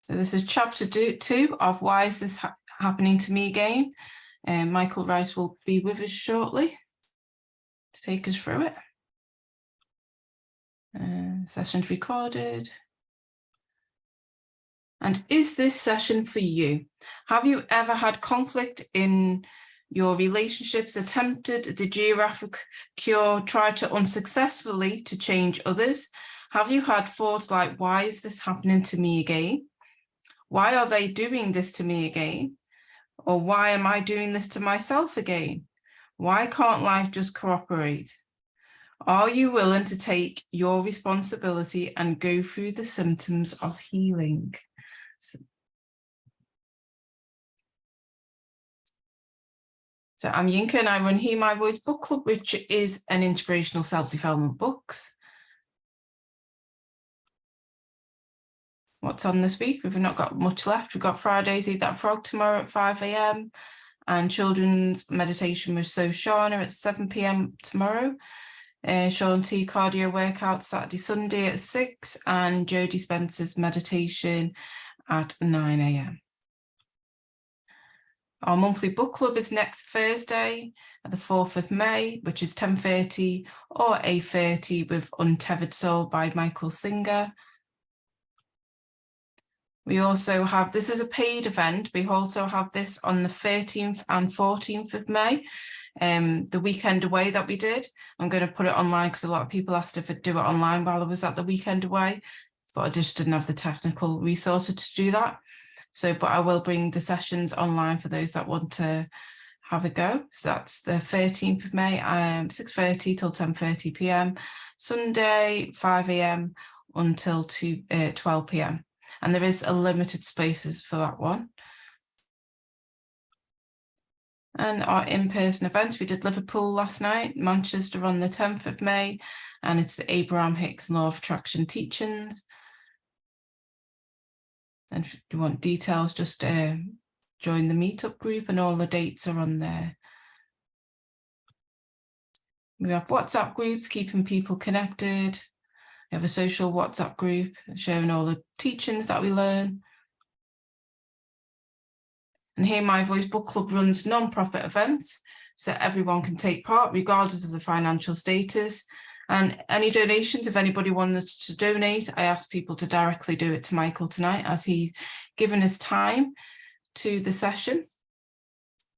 So this is chapter 2 of Why Is This Happening to Me Again? Michael Ryce will be with us shortly to take us through it. Session's recorded. And is this session for you? Have you ever had conflict in your relationships, attempted the geographic cure, tried to unsuccessfully to change others? Have you had thoughts like, why is this happening to me again? Why are they doing this to me again? Or why am I doing this to myself again? Why can't life just cooperate? Are you willing to take your responsibility and go through the symptoms of healing? So I'm Yinka and I run Hear My Voice Book Club, which is an inspirational self-development books. What's on this week? We've not got much left. We've got Fridays, Eat That Frog tomorrow at 5 AM and children's meditation with So Shauna at 7 PM tomorrow. Sean T cardio workout Saturday, Sunday at 6 and Jodie Spencer's meditation at 9 AM. Our monthly book club is next Thursday at the 4th of May, which is 10:30 or 8:30 with Untethered Soul by Michael Singer. We also have, this is a paid event, we also have this on the 13th and 14th of May, the weekend away that we did. I'm going to put it online because a lot of people asked if I'd do it online while I was at the weekend away, but I just didn't have the technical resources to do that. So, but I will bring the sessions online for those that want to have a go. So that's the 13th of May, 6:30 till 10:30 PM, Sunday, 5 AM until 12 PM. And there is a limited spaces for that one. And our in-person events, we did Liverpool last night, Manchester on the 10th of May, and it's the Abraham Hicks Law of Attraction teachings. And if you want details, just join the meetup group and all the dates are on there. We have WhatsApp groups, keeping people connected. We have a social WhatsApp group showing all the teachings that we learn. And Hear My Voice Book Club runs non-profit events, so everyone can take part regardless of the financial status. And any donations, if anybody wants to donate, I ask people to directly do it to Michael tonight as he's given his time to the session.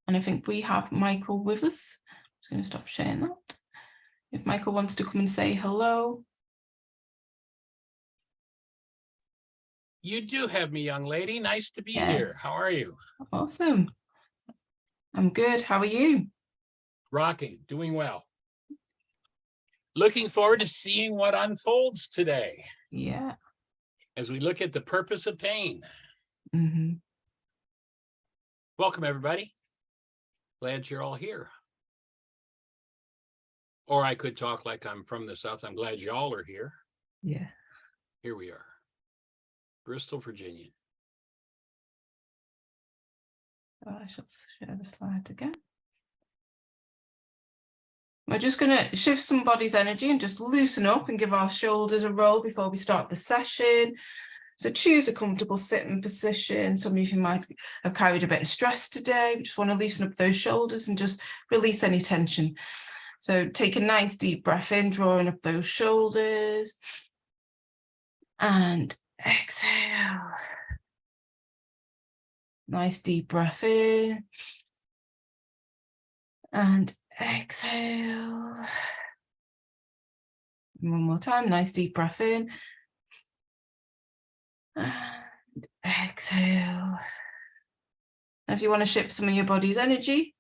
And I think we have Michael with us. I'm just going to stop sharing that. If Michael wants to come and say hello. You do have me, young lady. Nice to be Yes. here. How are you? Awesome. I'm good. How are you? Rocking, doing well. Looking forward to seeing what unfolds today. Yeah. As we look at the purpose of pain. Mm-hmm. Welcome, everybody. Glad you're all here. Or I could talk like I'm from the South. I'm glad y'all are here. Yeah. Here we are. Bristol, Virginia. Oh, I should share the slide again. We're just going to shift somebody's energy and just loosen up and give our shoulders a roll before we start the session. So choose a comfortable sitting position. Some of you might have carried a bit of stress today. We just want to loosen up those shoulders and just release any tension. So take a nice deep breath in, drawing up those shoulders. And exhale. Nice deep breath in. And exhale. One more time, nice deep breath in. And exhale. And if you want to shift some of your body's energy,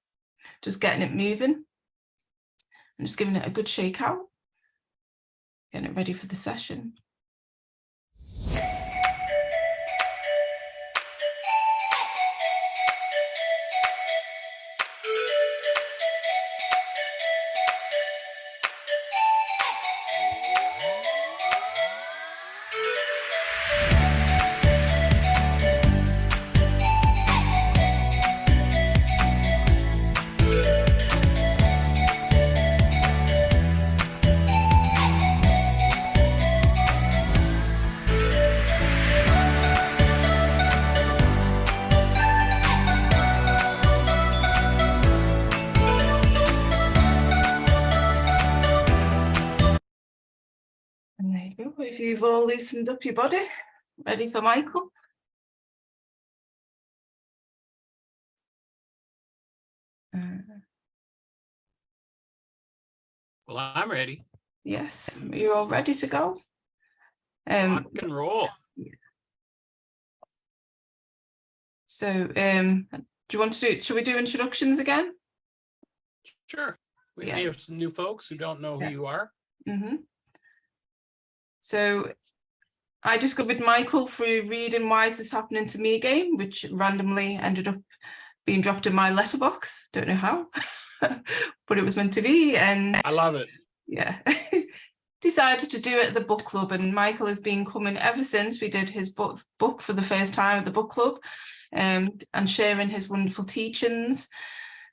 just getting it moving and just giving it a good shake out, getting it ready for the session. if you've all loosened up your body, ready for Michael? Well, I'm ready. Yes, you're all ready to go. Rock and roll. So, do you want to do? Should we do introductions again? Sure. We Yeah. may have some new folks who don't know who you are. So, I discovered Michael through reading "Why Is This Happening to Me Again," which randomly ended up being dropped in my letterbox. Don't know how, but it was meant to be, and I love it. Yeah. Decided to do it at the book club, and Michael has been coming ever since we did his book for the first time at the book club, and sharing his wonderful teachings.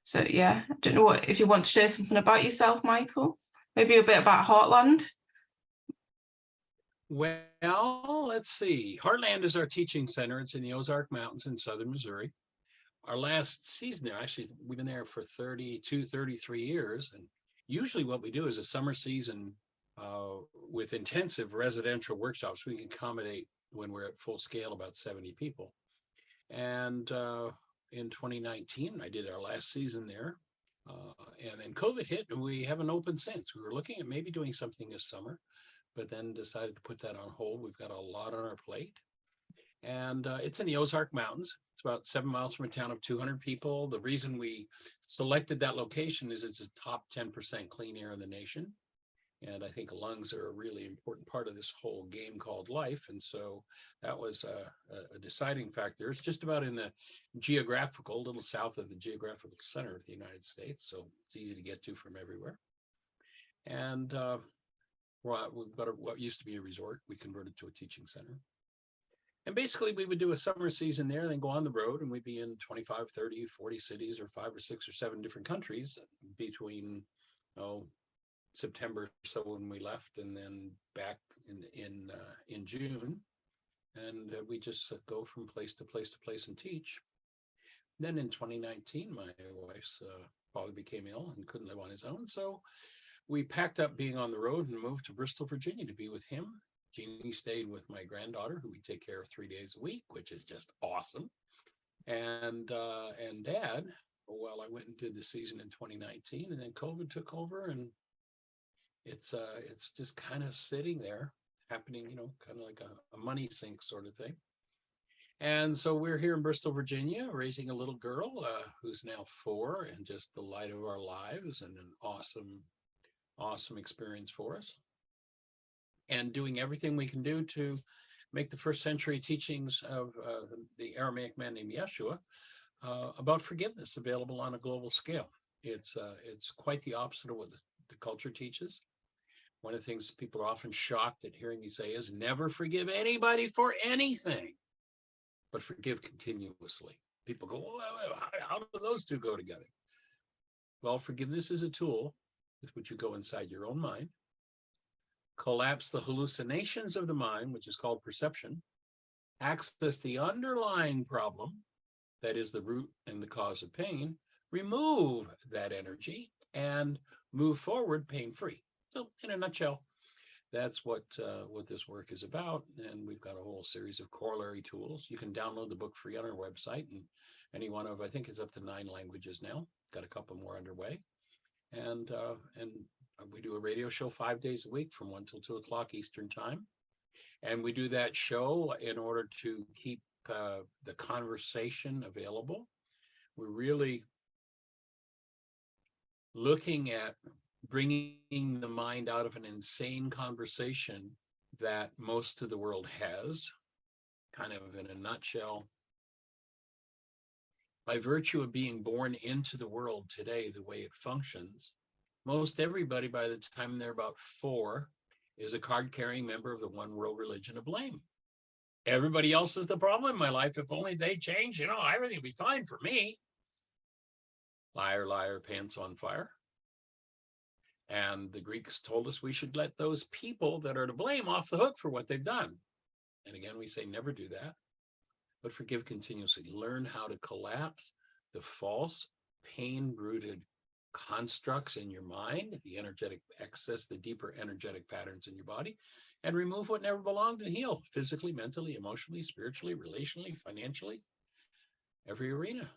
So yeah, I don't know if you want to share something about yourself, Michael, maybe a bit about Heartland. Well, let's see. Heartland is our teaching center. It's in the Ozark Mountains in southern Missouri. Our last season there, actually, we've been there for 32, 33 years. And usually what we do is a summer season with intensive residential workshops. We can accommodate, when we're at full scale, about 70 people. And in 2019, I did our last season there. And then COVID hit, and we haven't opened since. We were looking at maybe doing something this summer, but then decided to put that on hold. We've got a lot on our plate. And it's in the Ozark Mountains. It's about 7 miles from a town of 200 people. The reason we selected that location is it's a top 10% clean air in the nation. And I think lungs are a really important part of this whole game called life. And so that was a deciding factor. It's just about in the geographical, a little south of the geographical center of the United States. So it's easy to get to from everywhere. And we've got what used to be a resort. We converted to a teaching center. And basically we would do a summer season there, then go on the road, and we'd be in 25, 30, 40 cities, or 5 or 6 or 7 different countries between September, so when we left, and then back in June. And we just go from place to place to place and teach. Then in 2019, my wife's father became ill and couldn't live on his own. So we packed up being on the road and moved to Bristol, Virginia to be with him. Jeannie stayed with my granddaughter, who we take care of 3 days a week, which is just awesome. And Dad, well, I went and did the season in 2019, and then COVID took over, and it's just kind of sitting there happening, kind of like a money sink sort of thing. And so we're here in Bristol, Virginia, raising a little girl who's now 4, and just the light of our lives, and an awesome experience for us. And doing everything we can do to make the first century teachings of the Aramaic man named Yeshua about forgiveness available on a global scale. It's quite the opposite of what the culture teaches. One of the things people are often shocked at hearing me say is never forgive anybody for anything, but forgive continuously. People go, well, how do those two go together? Well, forgiveness is a tool with which you go inside your own mind, collapse the hallucinations of the mind, which is called perception, access the underlying problem, that is the root and the cause of pain, remove that energy, and move forward pain-free. So in a nutshell, that's what this work is about. And we've got a whole series of corollary tools. You can download the book free on our website, and any one of, I think it's up to 9 languages now. Got a couple more underway. And we do a radio show 5 days a week from 1 till 2 o'clock Eastern time. And we do that show in order to keep the conversation available. We're really looking at bringing the mind out of an insane conversation that most of the world has, kind of in a nutshell. By virtue of being born into the world today, the way it functions, most everybody by the time they're about 4 is a card-carrying member of the one world religion of blame. Everybody else is the problem in my life. If only they change, everything would be fine for me. Liar, liar, pants on fire. And the Greeks told us we should let those people that are to blame off the hook for what they've done. And again, we say never do that, but forgive continuously. Learn how to collapse the false, pain-rooted constructs in your mind, the energetic excess, the deeper energetic patterns in your body, and remove what never belonged and heal physically, mentally, emotionally, spiritually, relationally, financially, every arena.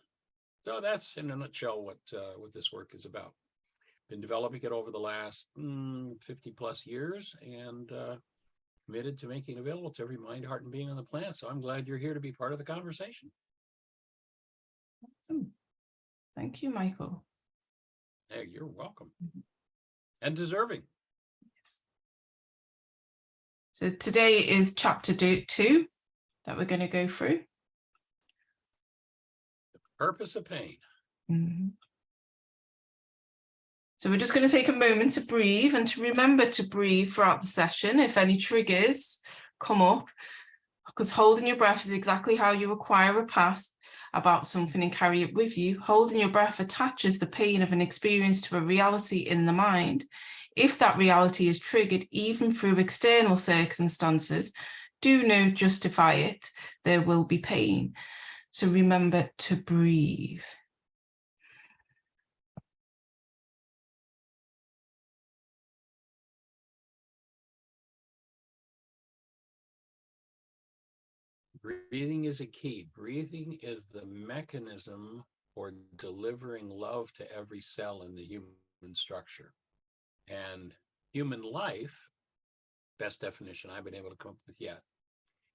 So that's in a nutshell what this work is about. Been developing it over the last 50 plus years, and committed to making it available to every mind, heart, and being on the planet. So I'm glad you're here to be part of the conversation. Awesome. Thank you, Michael. Hey, you're welcome. And deserving. Yes. So today is chapter 2 that we're going to go through. The purpose of pain. Mm-hmm. So we're just going to take a moment to breathe and to remember to breathe throughout the session if any triggers come up, because holding your breath is exactly how you acquire a past about something and carry it with you. Holding your breath attaches the pain of an experience to a reality in the mind. If that reality is triggered even through external circumstances, do not justify it. There will be pain. So remember to breathe. Breathing is a key. Breathing is the mechanism for delivering love to every cell in the human structure. And human life, best definition I've been able to come up with yet,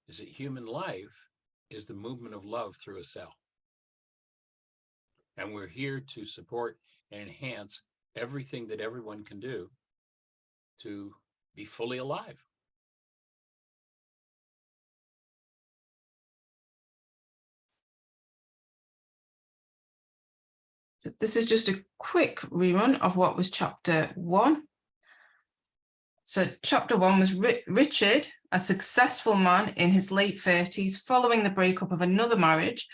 is that human life is the movement of love through a cell. And we're here to support and enhance everything that everyone can do to be fully alive. So this is just a quick rerun of what was chapter 1. So chapter 1 was Richard, a successful man in his late 30s, following the breakup of another marriage,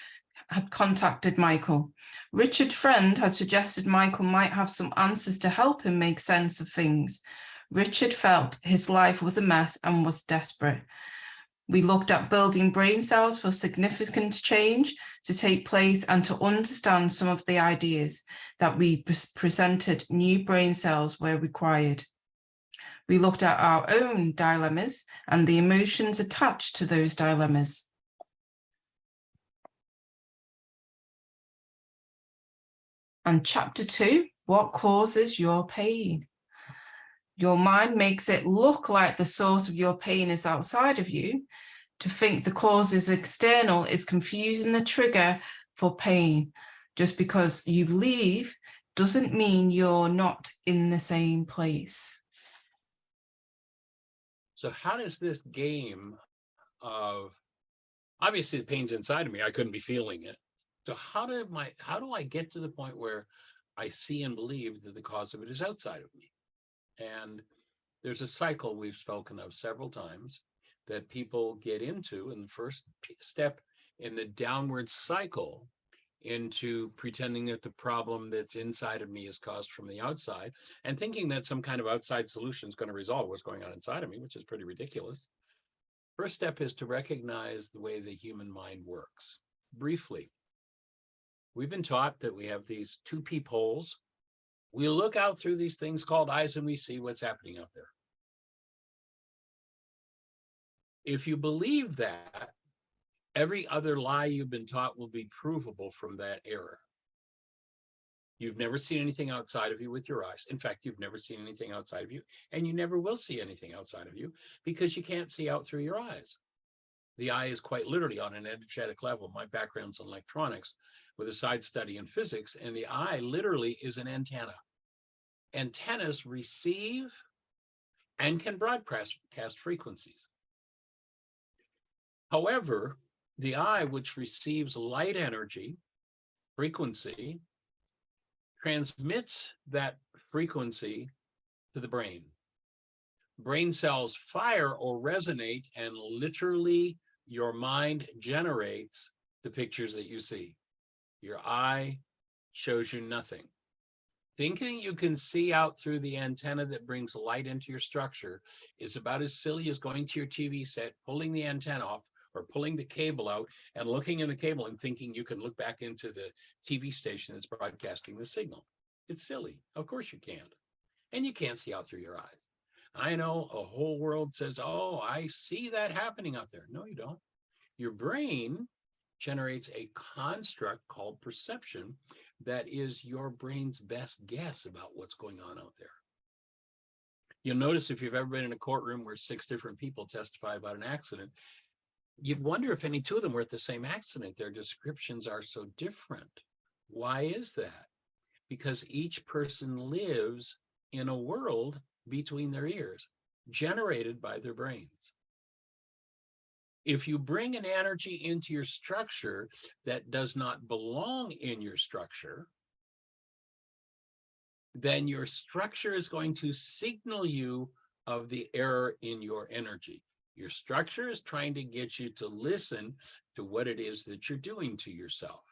had contacted Michael. Richard's friend had suggested Michael might have some answers to help him make sense of things. Richard felt his life was a mess and was desperate. We looked at building brain cells for significant change to take place and to understand some of the ideas that we presented new brain cells were required. We looked at our own dilemmas and the emotions attached to those dilemmas. And chapter 2, what causes your pain? Your mind makes it look like the source of your pain is outside of you. To think the cause is external is confusing the trigger for pain. Just because you leave doesn't mean you're not in the same place. So how does this game of, obviously the pain's inside of me, I couldn't be feeling it. So how do I get to the point where I see and believe that the cause of it is outside of me? And there's a cycle we've spoken of several times that people get into, and the first step in the downward cycle into pretending that the problem that's inside of me is caused from the outside and thinking that some kind of outside solution is going to resolve what's going on inside of me, which is pretty ridiculous. First step is to recognize the way the human mind works. Briefly, we've been taught that we have these two peepholes. We look out through these things called eyes and we see what's happening out there. If you believe that, every other lie you've been taught will be provable from that error. You've never seen anything outside of you with your eyes. In fact, you've never seen anything outside of you, and you never will see anything outside of you because you can't see out through your eyes. The eye is quite literally on an energetic level. My background's in electronics with a side study in physics, and the eye literally is an antenna. Antennas receive and can broadcast frequencies. However, the eye, which receives light energy, frequency, transmits that frequency to the brain. Brain cells fire or resonate, and literally your mind generates the pictures that you see. Your eye shows you nothing. Thinking you can see out through the antenna that brings light into your structure is about as silly as going to your TV set, pulling the antenna off or pulling the cable out and looking in the cable and thinking you can look back into the TV station that's broadcasting the signal. It's silly. Of course you can't. And you can't see out through your eyes. I know a whole world says, oh, I see that happening out there. No, you don't. Your brain generates a construct called perception that is your brain's best guess about what's going on out there. You'll notice if you've ever been in a courtroom where 6 different people testify about an accident, you'd wonder if any 2 of them were at the same accident. Their descriptions are so different. Why is that? Because each person lives in a world between their ears, generated by their brains. If you bring an energy into your structure that does not belong in your structure, then your structure is going to signal you of the error in your energy. Your structure is trying to get you to listen to what it is that you're doing to yourself.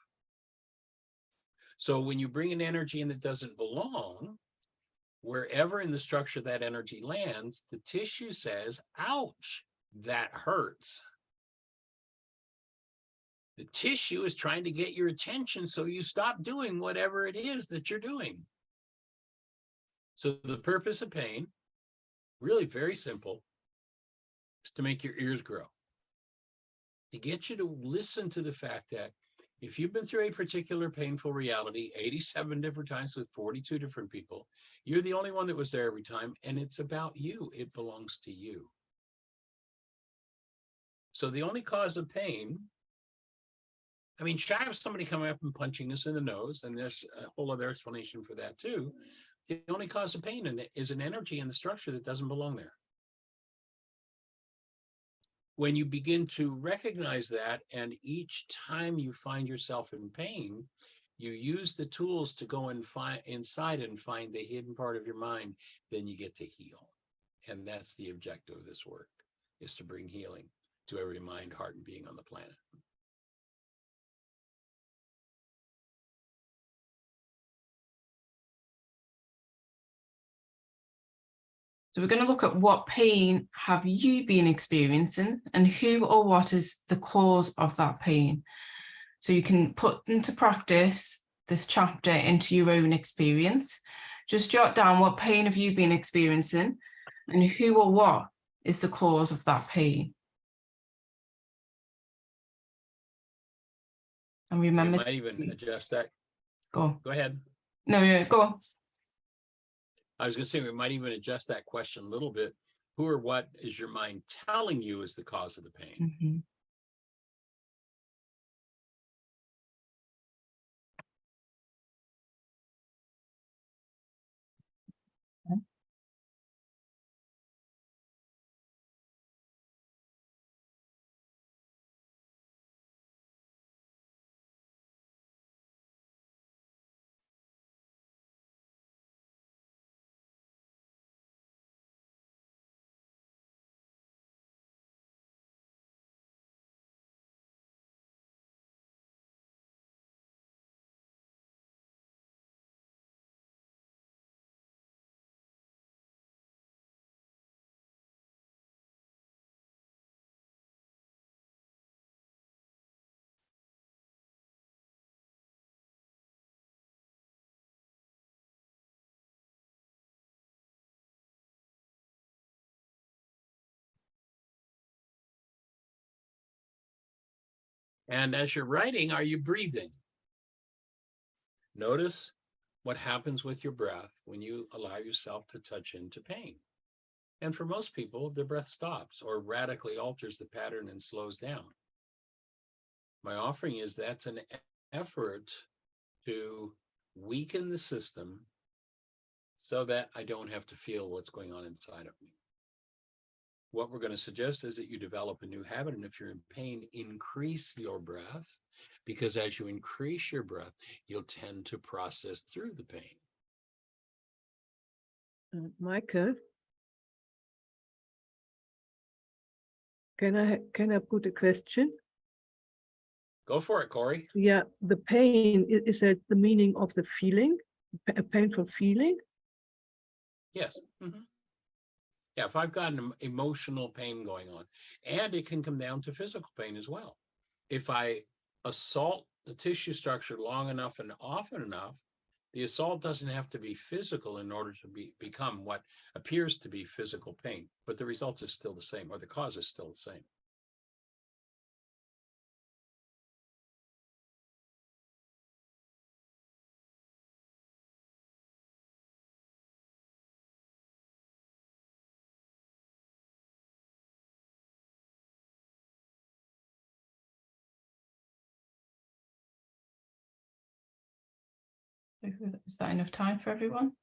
So when you bring an energy in that doesn't belong, wherever in the structure that energy lands, the tissue says, ouch, that hurts. The tissue is trying to get your attention so you stop doing whatever it is that you're doing. So the purpose of pain, really very simple, is to make your ears grow. To get you to listen to the fact that if you've been through a particular painful reality 87 different times with 42 different people, you're the only one that was there every time, and it's about you. It belongs to you. So the only cause of pain, I mean, shy of somebody coming up and punching us in the nose, and there's a whole other explanation for that too. The only cause of pain in it is an energy in the structure that doesn't belong there. When you begin to recognize that, and each time you find yourself in pain, you use the tools to go and find inside and find the hidden part of your mind, then you get to heal. And that's the objective of this work, is to bring healing to every mind, heart, and being on the planet. So we're going to look at what pain have you been experiencing and who or what is the cause of that pain. So you can put into practice this chapter into your own experience. Just jot down what pain have you been experiencing and who or what is the cause of that pain. And remember, we might even adjust that. Go ahead. No, go on. I was going to say, we might even adjust that question a little bit. Who or what is your mind telling you is the cause of the pain? Mm-hmm. And as you're writing, are you breathing? Notice what happens with your breath when you allow yourself to touch into pain. And for most people, the breath stops or radically alters the pattern and slows down. My offering is that's an effort to weaken the system so that I don't have to feel what's going on inside of me. What we're going to suggest is that you develop a new habit, and if you're in pain, increase your breath, because as you increase your breath, you'll tend to process through the pain. Michael, can I put a question? Go for it, Corey. Yeah, the pain, is that the meaning of the feeling, a painful feeling? Yes. Mm-hmm. Yeah, if I've got an emotional pain going on, and it can come down to physical pain as well. If I assault the tissue structure long enough and often enough, The assault doesn't have to be physical in order to become what appears to be physical pain, but the result is still the same, or the cause is still the same. Is that enough time for everyone?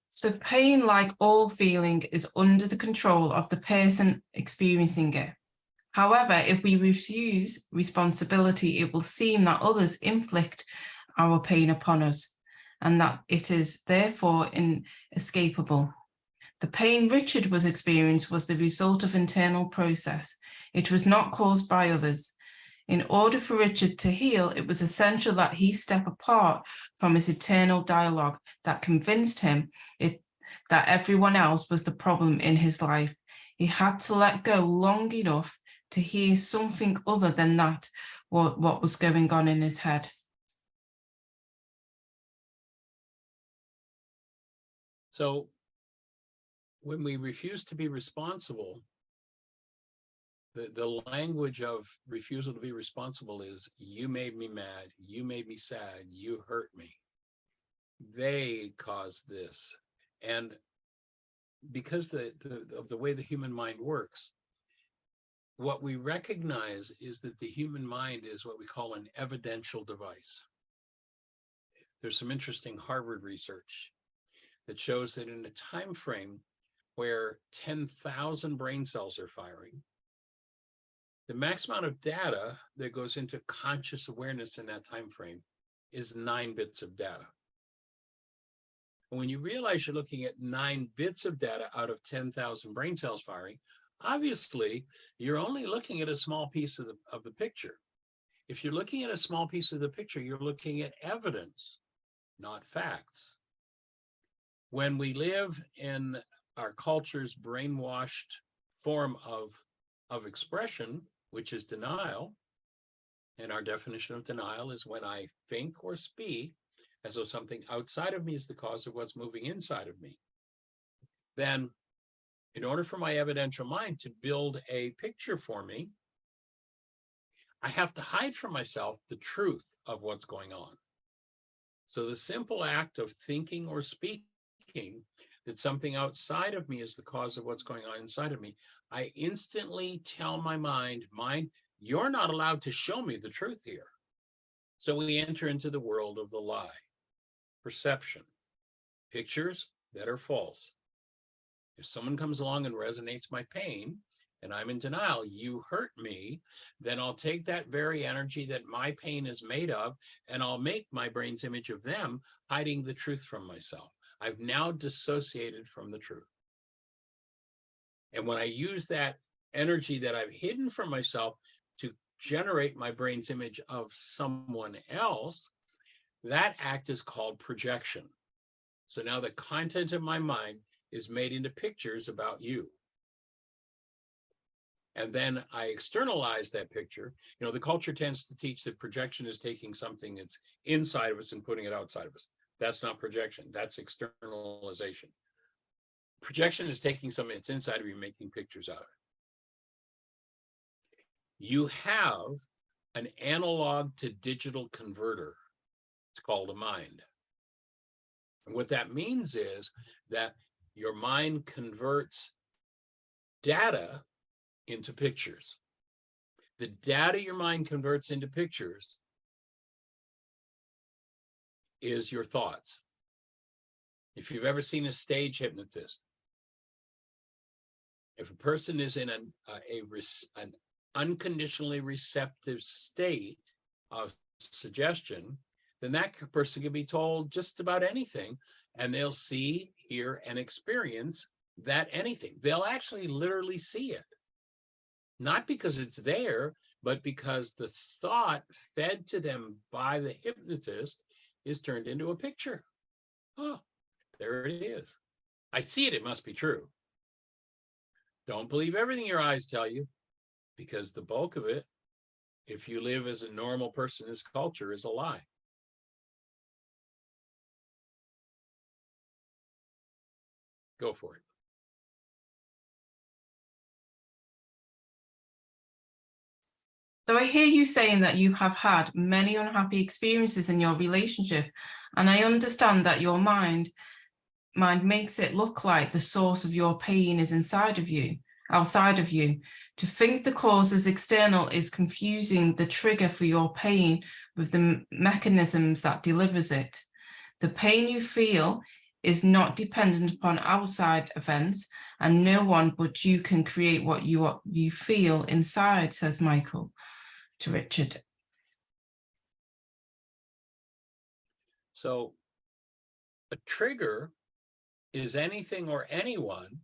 So pain, like all feeling, is under the control of the person experiencing it. However, if we refuse responsibility, it will seem that others inflict our pain upon us and that it is therefore inescapable. The pain Richard was experiencing was the result of internal process. It was not caused by others. In order for Richard to heal, it was essential that he step apart from his internal dialogue that convinced him that everyone else was the problem in his life. He had to let go long enough to hear something other than that, what was going on in his head. So when we refuse to be responsible, the language of refusal to be responsible is, you made me mad, you made me sad, you hurt me, they caused this. And because of the way the human mind works, what we recognize is that the human mind is what we call an evidential device. There's some interesting Harvard research that shows that in a time frame where 10,000 brain cells are firing, the max amount of data that goes into conscious awareness in that time frame is 9 bits of data. And when you realize you're looking at 9 bits of data out of 10,000 brain cells firing, obviously you're only looking at a small piece of the picture. If you're looking at a small piece of the picture, you're looking at evidence, not facts. When we live in our culture's brainwashed form of expression, which is denial, and our definition of denial is when I think or speak as though something outside of me is the cause of what's moving inside of me, then in order for my evidential mind to build a picture for me, I have to hide from myself the truth of what's going on. So the simple act of thinking or speaking that something outside of me is the cause of what's going on inside of me, I instantly tell my mind, you're not allowed to show me the truth here. So we enter into the world of the lie, perception, pictures that are false. If someone comes along and resonates my pain, and I'm in denial, you hurt me, then I'll take that very energy that my pain is made of, and I'll make my brain's image of them hiding the truth from myself. I've now dissociated from the truth. And when I use that energy that I've hidden from myself to generate my brain's image of someone else, that act is called projection. So now the content of my mind is made into pictures about you. And then I externalize that picture. You know, the culture tends to teach that projection is taking something that's inside of us and putting it outside of us. That's not projection, that's externalization. Projection is taking something that's inside of you, making pictures out of it. You have an analog to digital converter. It's called a mind. And what that means is that your mind converts data into pictures. The data your mind converts into pictures is your thoughts. If you've ever seen a stage hypnotist, if a person is in an unconditionally receptive state of suggestion, then that person can be told just about anything, and they'll see, hear, and experience that anything. They'll actually literally see it. Not because it's there, but because the thought fed to them by the hypnotist is turned into a picture. Oh, there it is. I see it, it must be true. Don't believe everything your eyes tell you, because the bulk of it if you live as a normal person in this culture is a lie. Go for it. So I hear you saying that you have had many unhappy experiences in your relationship, and I understand that your mind makes it look like the source of your pain is inside of you, outside of you. To think the cause is external is confusing the trigger for your pain with the mechanisms that delivers it. The pain you feel is not dependent upon outside events, and no one but you can create what you feel inside, says Michael to Richard. So a trigger is anything or anyone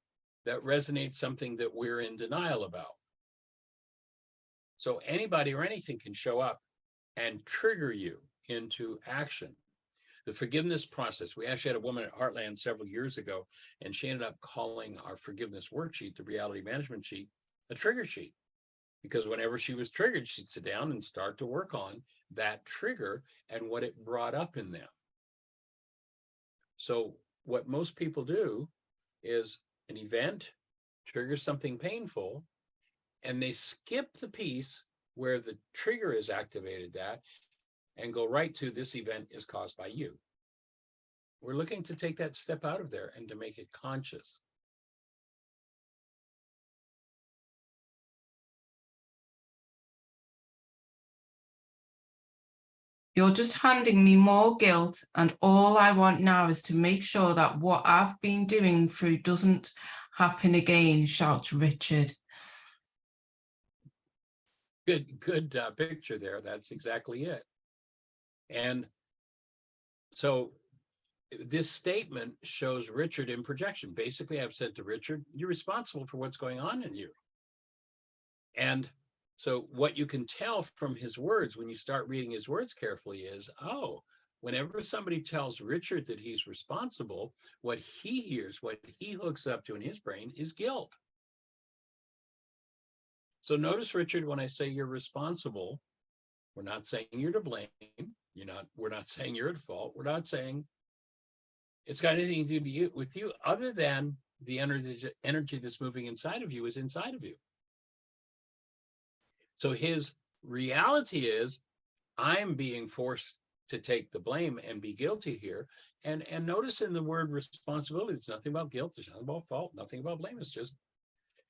that resonates something that we're in denial about. So anybody or anything can show up and trigger you into action. The forgiveness process, we actually had a woman at Heartland several years ago, and she ended up calling our forgiveness worksheet, the reality management sheet, a trigger sheet. Because whenever she was triggered, she'd sit down and start to work on that trigger and what it brought up in them. So what most people do is an event triggers something painful, and they skip the piece where the trigger is activated that and go right to this event is caused by you. We're looking to take that step out of there and to make it conscious. You're just handing me more guilt, and all I want now is to make sure that what I've been doing through doesn't happen again, shouts Richard. Good picture there. That's exactly it. And so this statement shows Richard in projection. Basically, I've said to Richard, you're responsible for what's going on in you. And so what you can tell from his words when you start reading his words carefully is, oh, whenever somebody tells Richard that he's responsible, what he hears, what he hooks up to in his brain is guilt. So notice, Richard, when I say you're responsible, we're not saying you're to blame. We're not saying you're at fault. We're not saying it's got anything to do with you other than the energy that's moving inside of you is inside of you. So his reality is, I'm being forced to take the blame and be guilty here. And notice in the word responsibility, there's nothing about guilt, there's nothing about fault, nothing about blame. It's just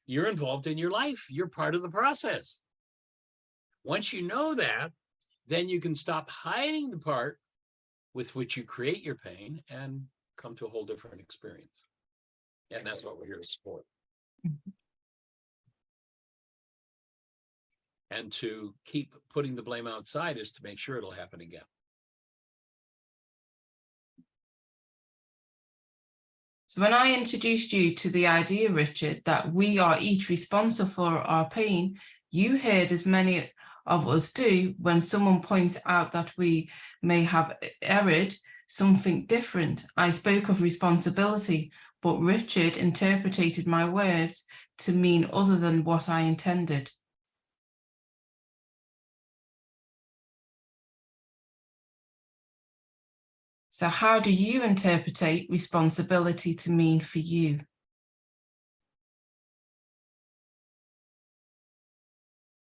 you're involved in your life. You're part of the process. Once you know that, then you can stop hiding the part with which you create your pain and come to a whole different experience. And that's what we're here to support. Mm-hmm. And to keep putting the blame outside is to make sure it'll happen again. So when I introduced you to the idea, Richard, that we are each responsible for our pain, you heard, as many of us do, when someone points out that we may have erred, something different. I spoke of responsibility, but Richard interpreted my words to mean other than what I intended. So how do you interpret responsibility to mean for you?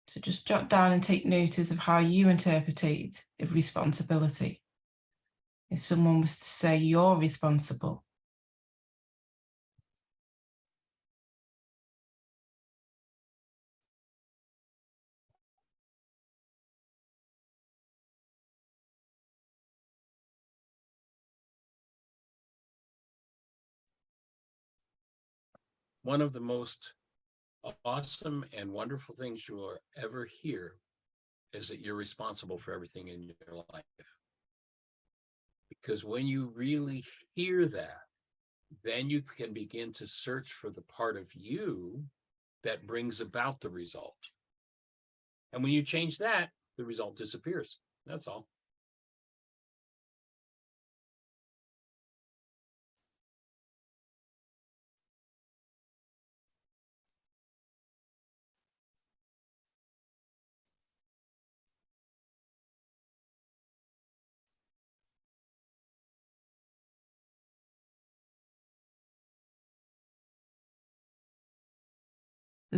So just jot down and take notice of how you interpret responsibility. If someone was to say you're responsible. One of the most awesome and wonderful things you will ever hear is that you're responsible for everything in your life. Because when you really hear that, then you can begin to search for the part of you that brings about the result. And when you change that, the result disappears. That's all.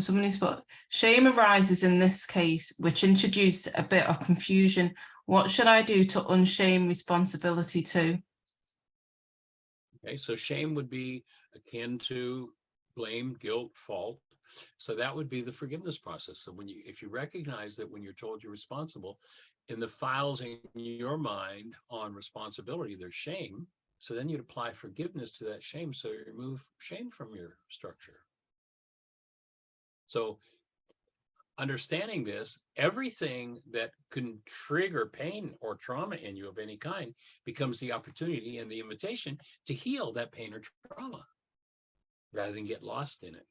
So somebody's put, shame arises in this case, which introduced a bit of confusion. What should I do to unshame responsibility to? Okay, so shame would be akin to blame, guilt, fault. So that would be the forgiveness process. So if you recognize that when you're told you're responsible, in the files in your mind on responsibility, there's shame. So then you'd apply forgiveness to that shame. So you remove shame from your structure. So understanding this, everything that can trigger pain or trauma in you of any kind becomes the opportunity and the invitation to heal that pain or trauma rather than get lost in it.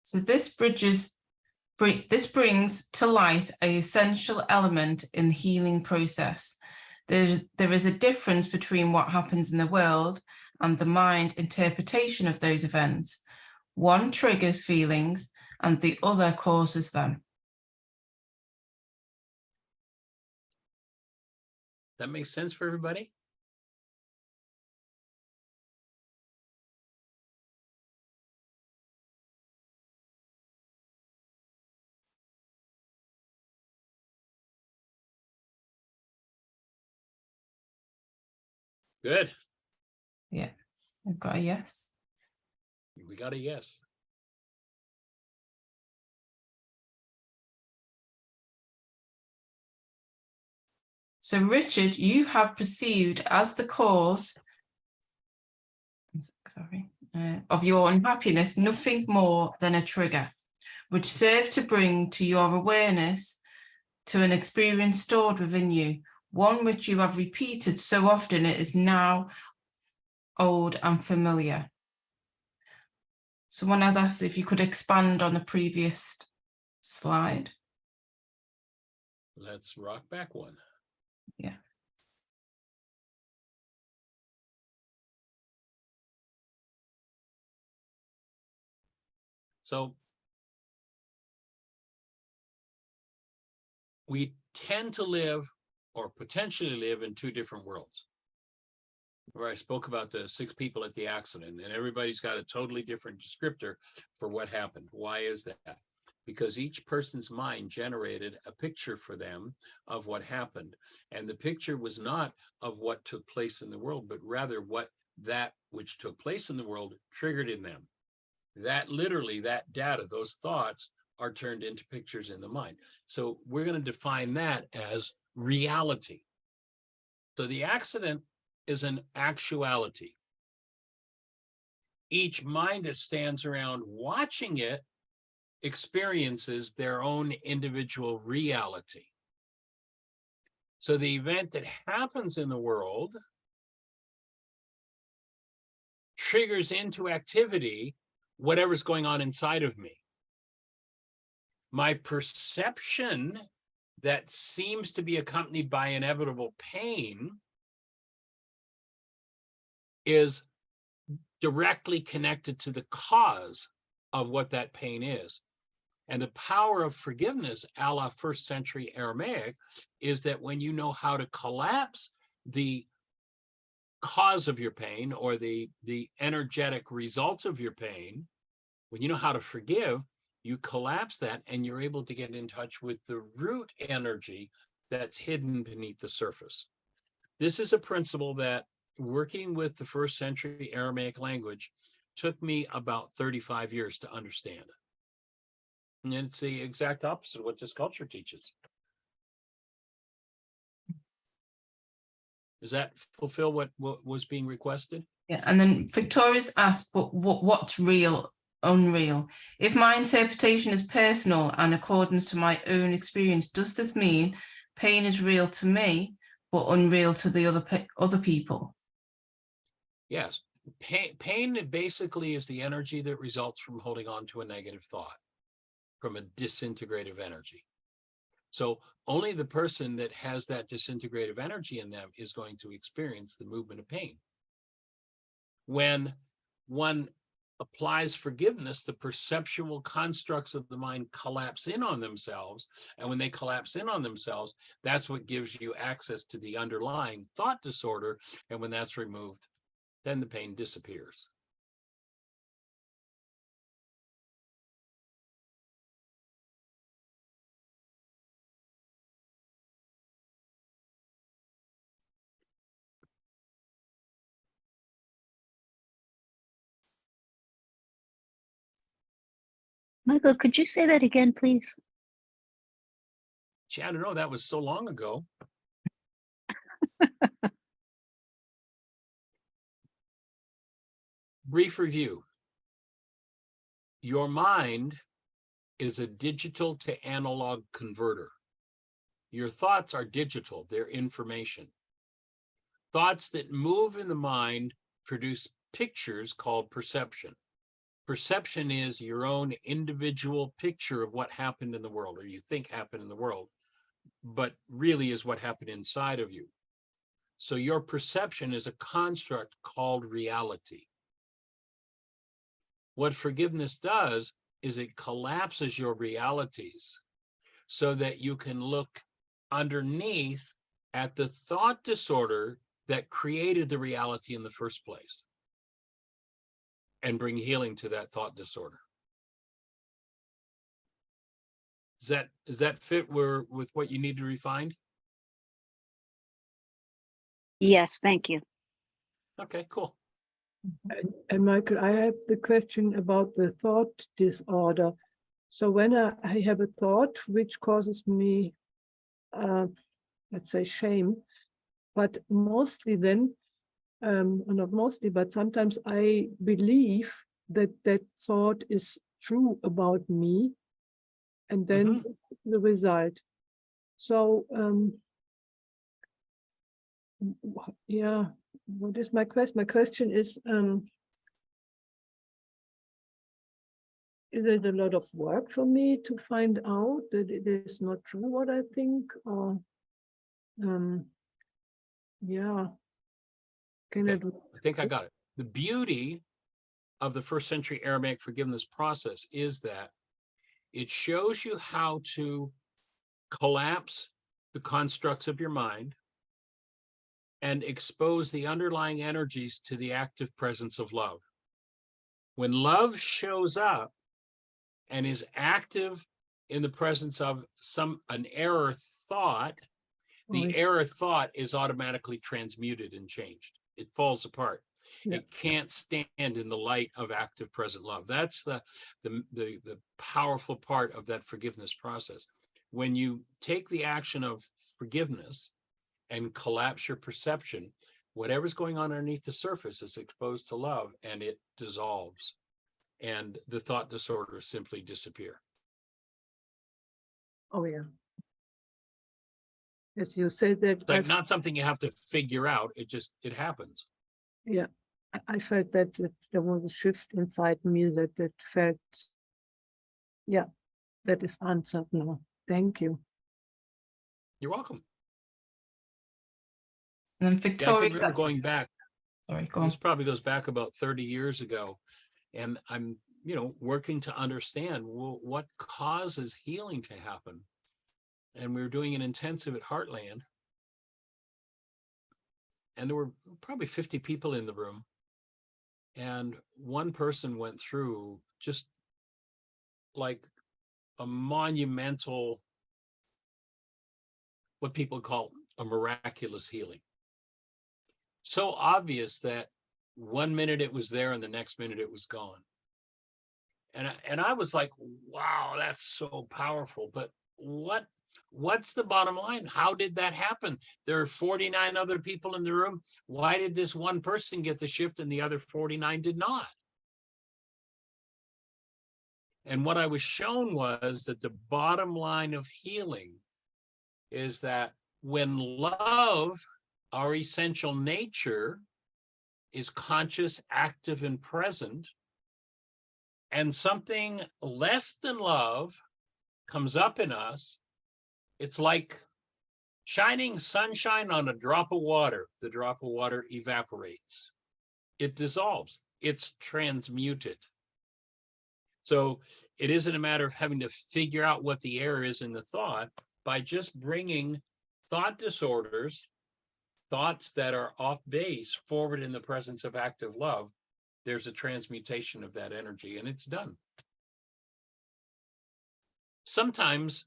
So this brings to light an essential element in the healing process. There is a difference between what happens in the world and the mind interpretation of those events. One triggers feelings and the other causes them. That makes sense for everybody? Good. Yeah, I've got a yes. We got a yes. So Richard, you have perceived as the cause of your unhappiness nothing more than a trigger, which served to bring to your awareness to an experience stored within you, one which you have repeated so often it is now old and familiar. Someone has asked if you could expand on the previous slide. Let's rock back one. Yeah. So we tend to live or potentially live in two different worlds. Where I spoke about the 6 people at the accident, and everybody's got a totally different descriptor for what happened. Why is that? Because each person's mind generated a picture for them of what happened. And the picture was not of what took place in the world, but rather what that which took place in the world triggered in them. That literally, that data, those thoughts are turned into pictures in the mind. So we're going to define that as reality. So the accident is an actuality. Each mind that stands around watching it experiences their own individual reality. So the event that happens in the world triggers into activity whatever's going on inside of me. My perception that seems to be accompanied by inevitable pain is directly connected to the cause of what that pain is. And the power of forgiveness, a la first century Aramaic, is that when you know how to collapse the cause of your pain or the energetic result of your pain, when you know how to forgive, you collapse that and you're able to get in touch with the root energy that's hidden beneath the surface. This is a principle that, working with the first century Aramaic language, took me about 35 years to understand. And it's the exact opposite of what this culture teaches. Does that fulfill what was being requested? Yeah, and then Victoria's asked, but what's real, unreal? If my interpretation is personal and according to my own experience, does this mean pain is real to me, but unreal to the other people? Yes, pain basically is the energy that results from holding on to a negative thought, from a disintegrative energy. So only the person that has that disintegrative energy in them is going to experience the movement of pain. When one applies forgiveness, the perceptual constructs of the mind collapse in on themselves. And when they collapse in on themselves, that's what gives you access to the underlying thought disorder. And when that's removed, then the pain disappears. Michael, could you say that again, please? Gee, I don't know, that was so long ago. Brief review. Your mind is a digital to analog converter. Your thoughts are digital, they're information. Thoughts that move in the mind produce pictures called perception. Perception is your own individual picture of what happened in the world, or you think happened in the world, but really is what happened inside of you. So your perception is a construct called reality. What forgiveness does is it collapses your realities so that you can look underneath at the thought disorder that created the reality in the first place and bring healing to that thought disorder. Does that fit with what you need to refine? Yes, thank you. Okay, cool. And Michael, I have the question about the thought disorder. So when I have a thought which causes me, let's say, shame, but mostly then, not mostly, but sometimes I believe that that thought is true about me, and then the result. So, yeah, what is my question? My question is it a lot of work for me to find out that it is not true what I think, or yeah, can I Okay, do? I think I got it. The beauty of the first century Aramaic forgiveness process is that it shows you how to collapse the constructs of your mind and expose the underlying energies to the active presence of love. When love shows up and is active in the presence of an error thought, the error thought is automatically transmuted and changed. It falls apart. Yeah. It can't stand in the light of active present love. That's the powerful part of that forgiveness process. When you take the action of forgiveness and collapse your perception, whatever's going on underneath the surface is exposed to love, and it dissolves, and the thought disorders simply disappear. Oh yeah. As you said that. It's like not something you have to figure out. It happens. Yeah, I felt that there was a shift inside me that felt, yeah, that is answered now. Thank you. You're welcome. And then Yeah, I Victoria, can remember going back. sorry, go on. This probably goes back about 30 years ago. And I'm, working to understand, well, what causes healing to happen. And we were doing an intensive at Heartland. And there were probably 50 people in the room. And one person went through just like a monumental, what people call a miraculous healing. So obvious that 1 minute it was there and the next minute it was gone. And I was like, wow, that's so powerful. But what's the bottom line? How did that happen? There are 49 other people in the room. Why did this one person get the shift and the other 49 did not? And what I was shown was that the bottom line of healing is that when love, our essential nature, is conscious, active, and present, and something less than love comes up in us, it's like shining sunshine on a drop of water. The drop of water evaporates. It dissolves. It's transmuted. So it isn't a matter of having to figure out what the error is in the thought. By just bringing thought disorders, thoughts that are off base, forward in the presence of active love, there's a transmutation of that energy, and it's done. Sometimes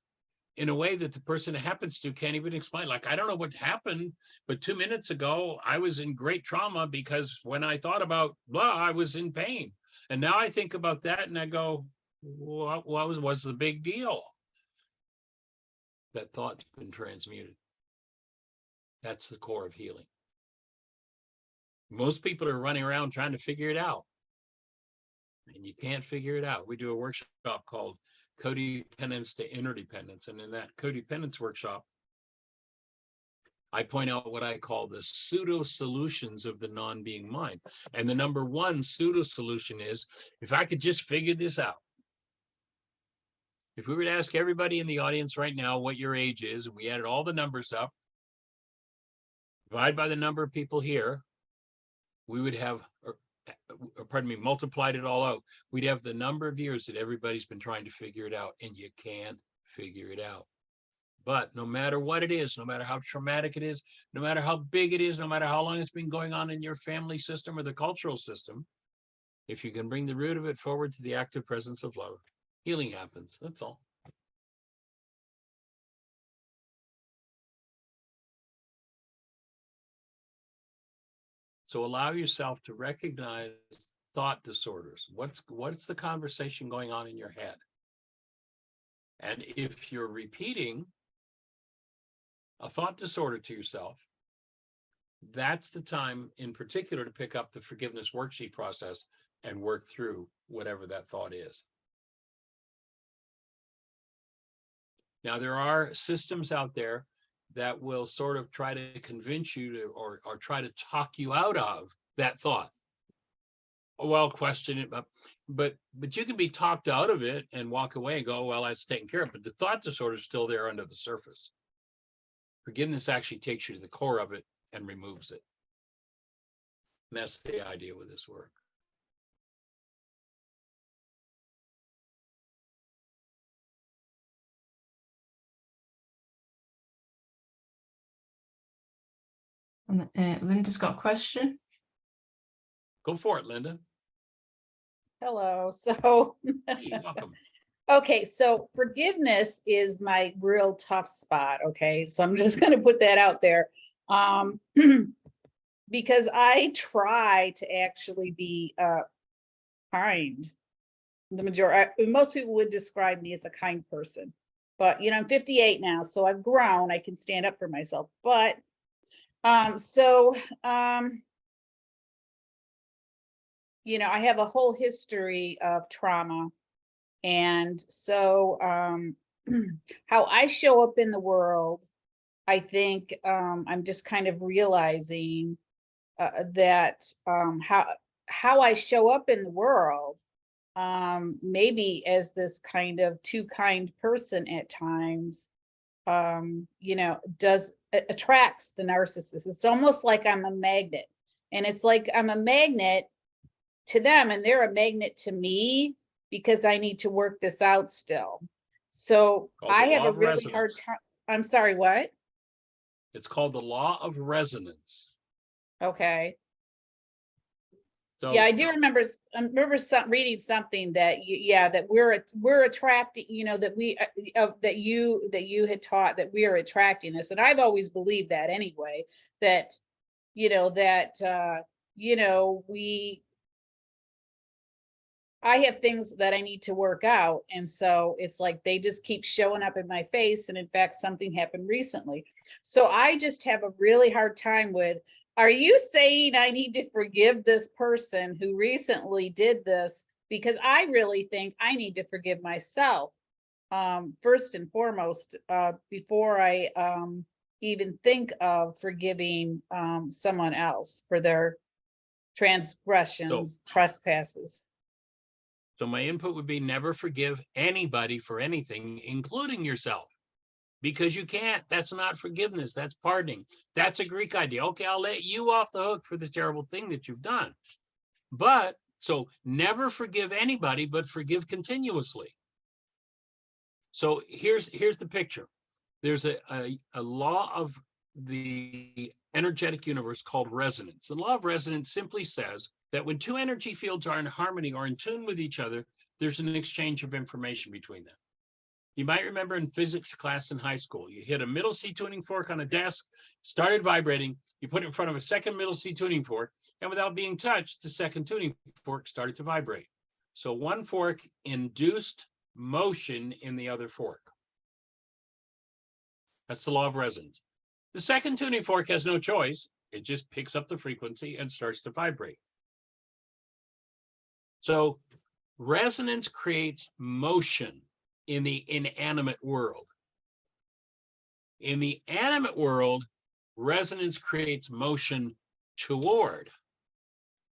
in a way that the person it happens to can't even explain. Like, I don't know what happened, but 2 minutes ago, I was in great trauma because when I thought about blah, I was in pain. And now I think about that and I go, what was the big deal? That thought's been transmuted. That's the core of healing. Most people are running around trying to figure it out, and you can't figure it out. We do a workshop called Codependence to Interdependence, and in that codependence workshop, I point out what I call the pseudo solutions of the non-being mind. And the number one pseudo solution is, if I could just figure this out. If we were to ask everybody in the audience right now what your age is, and we added all the numbers up, divide by the number of people here, we would have, multiplied it all out, we'd have the number of years that everybody's been trying to figure it out, and you can't figure it out. But no matter what it is, no matter how traumatic it is, no matter how big it is, no matter how long it's been going on in your family system or the cultural system, if you can bring the root of it forward to the active presence of love, healing happens. That's all. So allow yourself to recognize thought disorders. What's the conversation going on in your head? And if you're repeating a thought disorder to yourself, that's the time in particular to pick up the forgiveness worksheet process and work through whatever that thought is. Now, there are systems out there that will sort of try to convince you to, or try to talk you out of that thought. Well, question it, but you can be talked out of it and walk away and go, well, that's taken care of. But the thought disorder is still there under the surface. Forgiveness actually takes you to the core of it and removes it. And that's the idea with this work. And Linda's got a question. Go for it, Linda. Hello. So, Hey, welcome. okay, so forgiveness is my real tough spot. Okay, so I'm just going to put that out there, because I try to actually be kind. The majority, most people would describe me as a kind person, but you know, I'm 58 now, so I've grown. I can stand up for myself, but you know, I have a whole history of trauma. And so how I show up in the world, I think I'm just kind of realizing that how I show up in the world, maybe as this kind of too kind person at times, you know, attracts the narcissist. It's almost like I'm a magnet, and it's like I'm a magnet to them and they're a magnet to me because I need to work this out still. So I have a really hard time. I'm sorry, what? It's called the law of resonance. Okay. So yeah, I do remember reading something that that we're attracting, you know, that we that you had taught that we are attracting this. And I've always believed that anyway, that you know, I have things that I need to work out. And so it's like they just keep showing up in my face. And in fact, something happened recently. So I just have a really hard time with, are you saying I need to forgive this person who recently did this? Because I really think I need to forgive myself first and foremost, before I even think of forgiving someone else for their transgressions, trespasses. So my input would be never forgive anybody for anything, including yourself. Because you can't. That's not forgiveness. That's pardoning. That's a Greek idea. Okay, I'll let you off the hook for the terrible thing that you've done. But so never forgive anybody, but forgive continuously. So here's the picture. There's a law of the energetic universe called resonance. The law of resonance simply says that when two energy fields are in harmony or in tune with each other, there's an exchange of information between them. You might remember in physics class in high school, you hit a middle C tuning fork on a desk, started vibrating, you put it in front of a second middle C tuning fork, and without being touched, the second tuning fork started to vibrate. So one fork induced motion in the other fork. That's the law of resonance. The second tuning fork has no choice. It just picks up the frequency and starts to vibrate. So resonance creates motion in the inanimate world. In the animate world, resonance creates motion toward.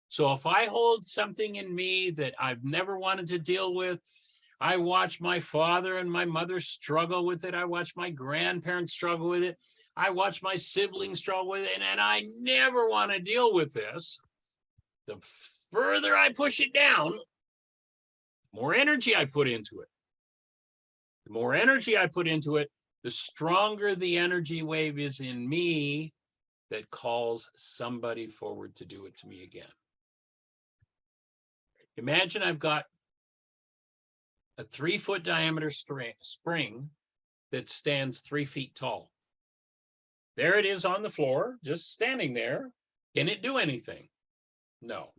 So if I hold something in me that I've never wanted to deal with, I watch my father and my mother struggle with it. I watch my grandparents struggle with it. I watch my siblings struggle with it, and I never want to deal with this. The further I push it down, the more energy I put into it. The more energy I put into it, the stronger the energy wave is in me that calls somebody forward to do it to me again. Imagine I've got a 3-foot diameter spring that stands 3 feet tall. There it is on the floor, just standing there. Can it do anything? No.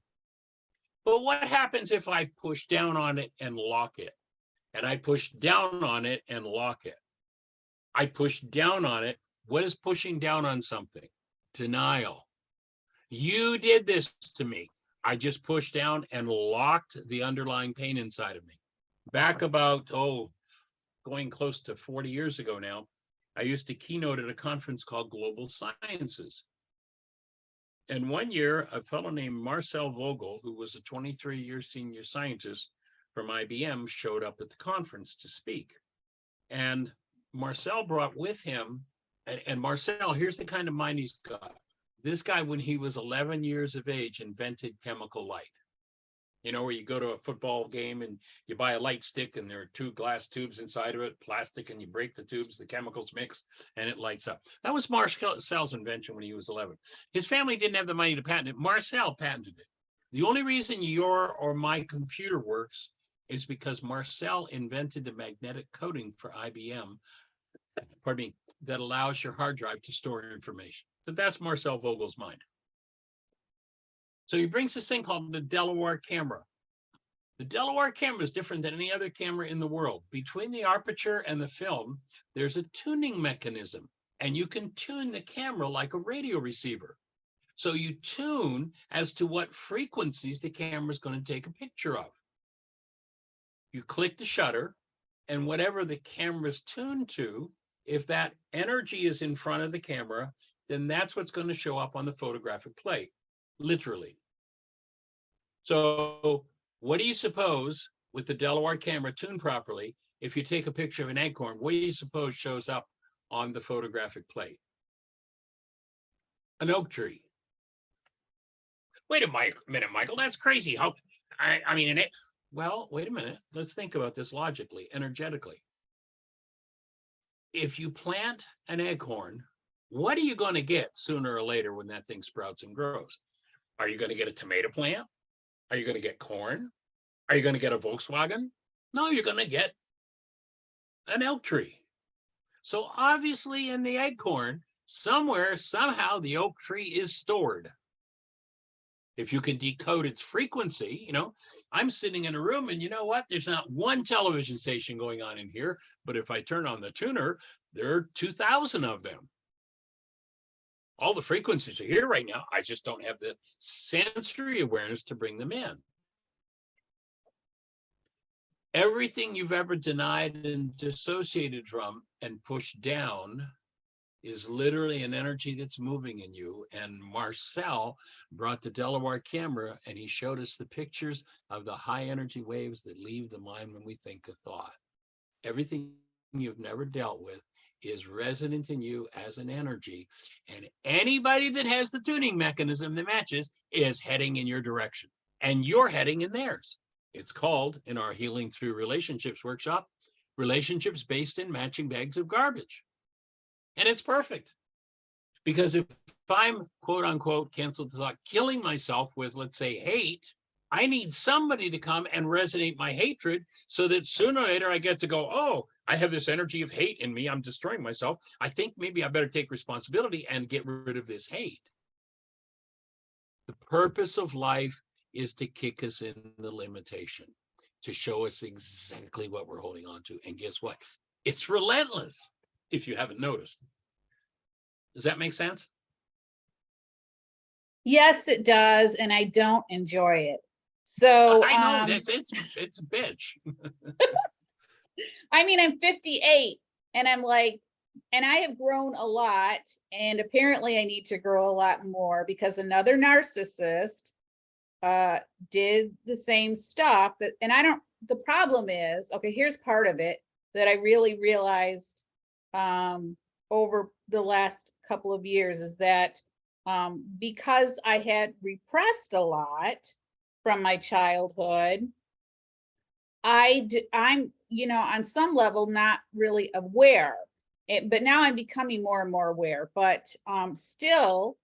But what happens if I push down on it and lock it? And I push down on it and lock it. I push down on it. What is pushing down on something? Denial. You did this to me. I just pushed down and locked the underlying pain inside of me. Back about, going close to 40 years ago now, I used to keynote at a conference called Global Sciences. And one year, a fellow named Marcel Vogel, who was a 23-year senior scientist from IBM, showed up at the conference to speak. And Marcel brought with him, and Marcel, here's the kind of mind he's got. This guy, when he was 11 years of age, invented chemical light. You know, where you go to a football game and you buy a light stick and there are 2 glass tubes inside of it, plastic, and you break the tubes, the chemicals mix, and it lights up. That was Marcel's invention when he was 11. His family didn't have the money to patent it. Marcel patented it. The only reason your or my computer works is because Marcel invented the magnetic coating for IBM, that allows your hard drive to store information. So that's Marcel Vogel's mind. So he brings this thing called the Delaware camera. The Delaware camera is different than any other camera in the world. Between the aperture and the film, there's a tuning mechanism, and you can tune the camera like a radio receiver. So you tune as to what frequencies the camera is going to take a picture of. You click the shutter, and whatever the camera is tuned to, if that energy is in front of the camera, then that's what's going to show up on the photographic plate, literally. So what do you suppose, with the Delaware camera tuned properly, if you take a picture of an acorn, what do you suppose shows up on the photographic plate? An oak tree. Wait a minute, Michael, that's crazy. How, I mean, well, wait a minute. Let's think about this logically, energetically. If you plant an acorn, what are you going to get sooner or later when that thing sprouts and grows? Are you going to get a tomato plant? Are you going to get corn? Are you going to get a Volkswagen? No, you're going to get an elk tree. So obviously in the acorn, somewhere, somehow the oak tree is stored. If you can decode its frequency, you know, I'm sitting in a room and you know what? There's not one television station going on in here, but if I turn on the tuner, there are 2,000 of them. All the frequencies are here right now. I just don't have the sensory awareness to bring them in. Everything you've ever denied and dissociated from and pushed down is literally an energy that's moving in you. And Marcel brought the Delaware camera and he showed us the pictures of the high energy waves that leave the mind when we think a thought. Everything you've never dealt with is resonant in you as an energy. And anybody that has the tuning mechanism that matches is heading in your direction. And you're heading in theirs. It's called, in our Healing Through Relationships workshop, relationships based in matching bags of garbage. And it's perfect. Because if I'm, quote unquote, canceled the thought, killing myself with, let's say, hate, I need somebody to come and resonate my hatred so that sooner or later I get to go, oh, I have this energy of hate in me. I'm destroying myself. I think maybe I better take responsibility and get rid of this hate. The purpose of life is to kick us in the limitation, to show us exactly what we're holding on to. And guess what? It's relentless, if you haven't noticed. Does that make sense? Yes, it does, and I don't enjoy it. So I know it's a bitch. I mean, I'm 58 and I'm like, and I have grown a lot, and apparently I need to grow a lot more because another narcissist did the same stuff that, and I don't, the problem is, okay, here's part of it that I really realized over the last couple of years is that because I had repressed a lot from my childhood, I'm, you know, on some level, not really aware, but now I'm becoming more and more aware, but still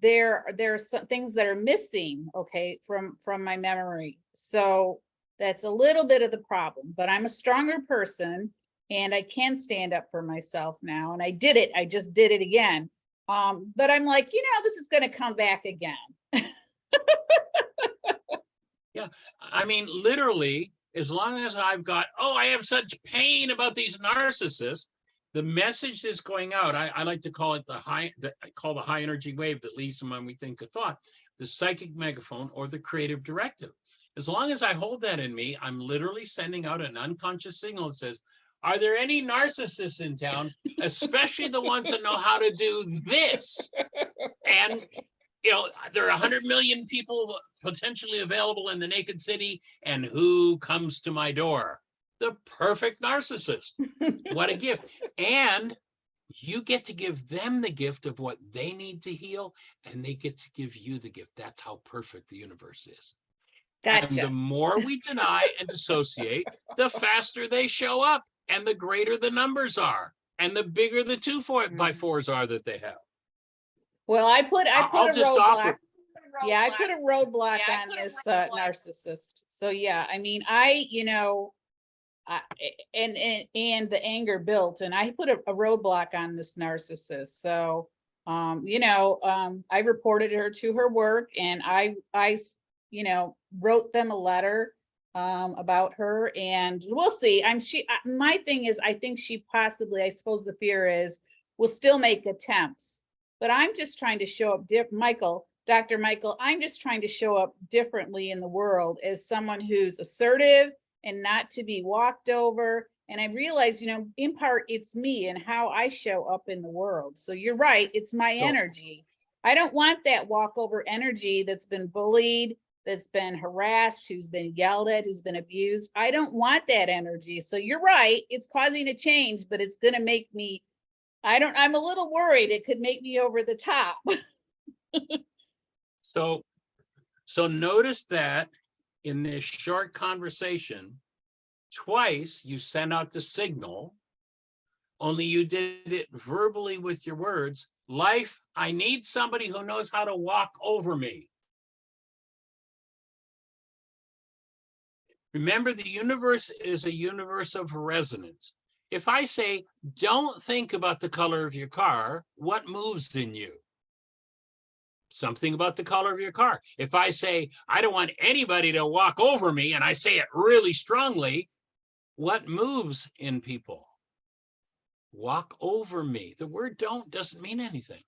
there are some things that are missing, okay, from my memory. So that's a little bit of the problem, but I'm a stronger person and I can stand up for myself now. And I did it. I just did it again. But I'm like, you know, this is going to come back again. Yeah, I mean, literally, as long as I've got, oh, I have such pain about these narcissists, the message that's going out, I like to call it the high energy wave that leaves them when we think a thought, the psychic megaphone or the creative directive. As long as I hold that in me, I'm literally sending out an unconscious signal that says, are there any narcissists in town, especially the ones that know how to do this? And you know, there are 100 million people potentially available in the naked city, and who comes to my door? The perfect narcissist. What a gift. And you get to give them the gift of what they need to heal, and they get to give you the gift. That's how perfect the universe is. Gotcha. And the more we deny and dissociate, the faster they show up, and the greater the numbers are, and the bigger the 2x4s are that they have. Well, I put a roadblock. Yeah, I put a roadblock on this narcissist. So yeah, I mean, you know, and the anger built, and I put a roadblock on this narcissist. So, you know, I reported her to her work, and I, you know, wrote them a letter about her, and we'll see. My thing is, I think she possibly, I suppose the fear is, will still make attempts. But I'm just trying to show up, Dr. Michael, I'm just trying to show up differently in the world as someone who's assertive and not to be walked over. And I realize, you know, in part, it's me and how I show up in the world. So you're right, it's my energy. I don't want that walkover energy that's been bullied, that's been harassed, who's been yelled at, who's been abused. I don't want that energy. So you're right, it's causing a change, but it's going to make me, I'm a little worried it could make me over the top. So notice that in this short conversation, twice you sent out the signal, only you did it verbally with your words. Life, I need somebody who knows how to walk over me. Remember, the universe is a universe of resonance. If I say, don't think about the color of your car, what moves in you? Something about the color of your car. If I say, I don't want anybody to walk over me, and I say it really strongly, what moves in people? Walk over me. The word don't doesn't mean anything.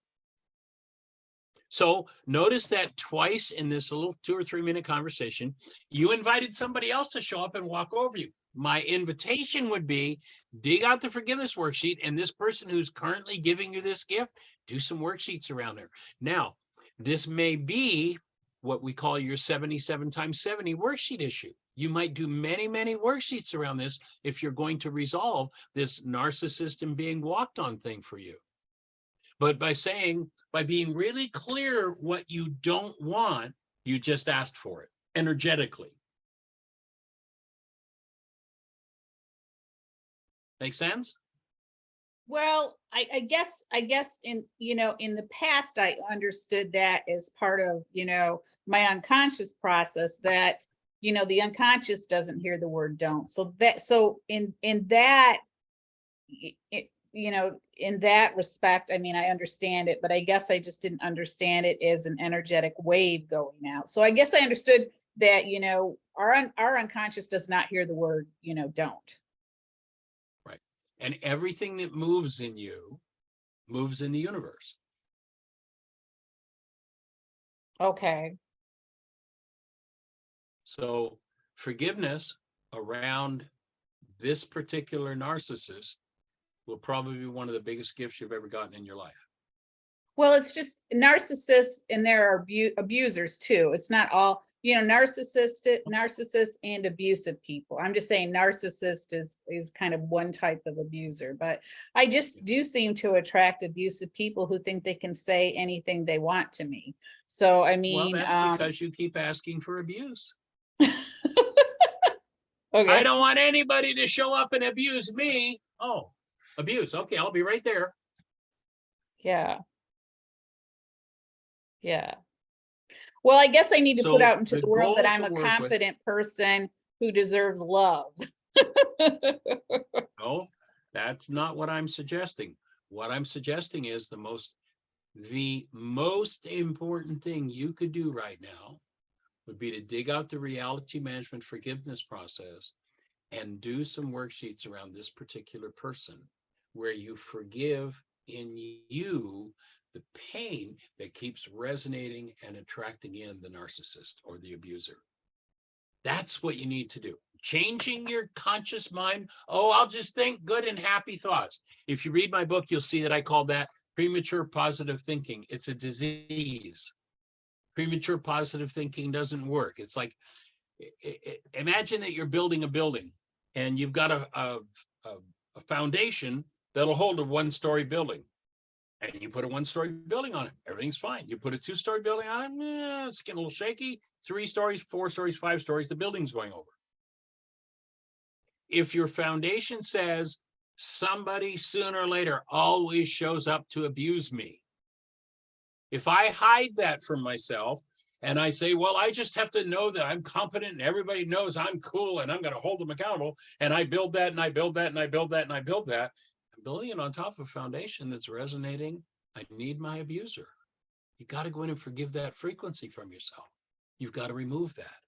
So notice that twice in this little 2 or 3 minute conversation, you invited somebody else to show up and walk over you. my invitation would be dig out the forgiveness worksheet, and this person who's currently giving you this gift, do some worksheets around there. Now, this may be what we call your 77 times 70 worksheet issue. You might do many, many worksheets around this if you're going to resolve this narcissist and being walked on thing for you. But by being really clear what you don't want, you just asked for it energetically. Make sense? Well, I guess in, in the past, I understood that as part of, my unconscious process, that, the unconscious doesn't hear the word don't. So in that, in that respect, I mean, I understand it, but I guess I just didn't understand it as an energetic wave going out. So I guess I understood that, our unconscious does not hear the word, don't. Right. And everything that moves in you moves in the universe. Okay. So forgiveness around this particular narcissist will probably be one of the biggest gifts you've ever gotten in your life. Well, it's just narcissists, and there are abusers too. It's not all, narcissists and abusive people. I'm just saying narcissist is kind of one type of abuser, but I just do seem to attract abusive people who think they can say anything they want to me. So, I mean, well, that's because you keep asking for abuse. okay. I don't want anybody to show up and abuse me. Oh, abuse. Okay, I'll be right there. Yeah. Yeah. Well, I guess I need to put out into the world that I'm a confident person who deserves love. No, that's not what I'm suggesting. What I'm suggesting is the most important thing you could do right now would be to dig out the reality management forgiveness process and do some worksheets around this particular person where you forgive in you the pain that keeps resonating and attracting in the narcissist or the abuser. That's what you need to do. Changing your conscious mind. Oh, I'll just think good and happy thoughts. If you read my book, you'll see that I call that premature positive thinking. It's a disease. Premature positive thinking doesn't work. It's like, imagine that you're building a building and you've got a foundation that'll hold a one-story building. And you put a one-story building on it, everything's fine. You put a two-story building on it, it's getting a little shaky. 3 stories, 4 stories, 5 stories, the building's going over. If your foundation says somebody sooner or later always shows up to abuse me, if I hide that from myself and I say, well, I just have to know that I'm competent and everybody knows I'm cool and I'm going to hold them accountable, and I build that and I build that and I build that and I build that, I'm building it on top of a foundation that's resonating. I need my abuser. You got to go in and forgive that frequency from yourself. You've got to remove that.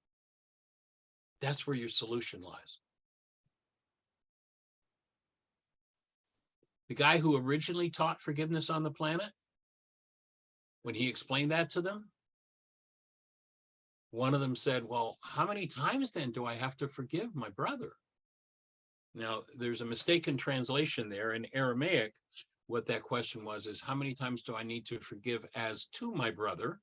That's where your solution lies. The guy who originally taught forgiveness on the planet, when he explained that to them, one of them said, well, how many times then do I have to forgive my brother? Now, there's a mistaken translation there. In Aramaic, what that question was is, how many times do I need to forgive as to my brother?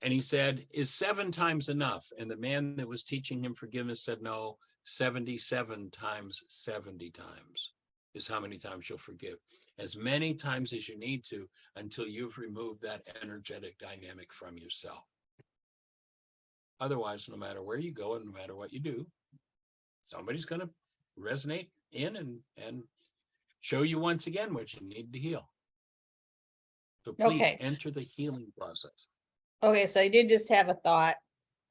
And he said, is 7 times enough? And the man that was teaching him forgiveness said, no, 77 times 70 times is how many times you'll forgive. As many times as you need to until you've removed that energetic dynamic from yourself. Otherwise, no matter where you go and no matter what you do, somebody's going to resonate in and show you once again what you need to heal. So please enter the healing process. Okay, so I did just have a thought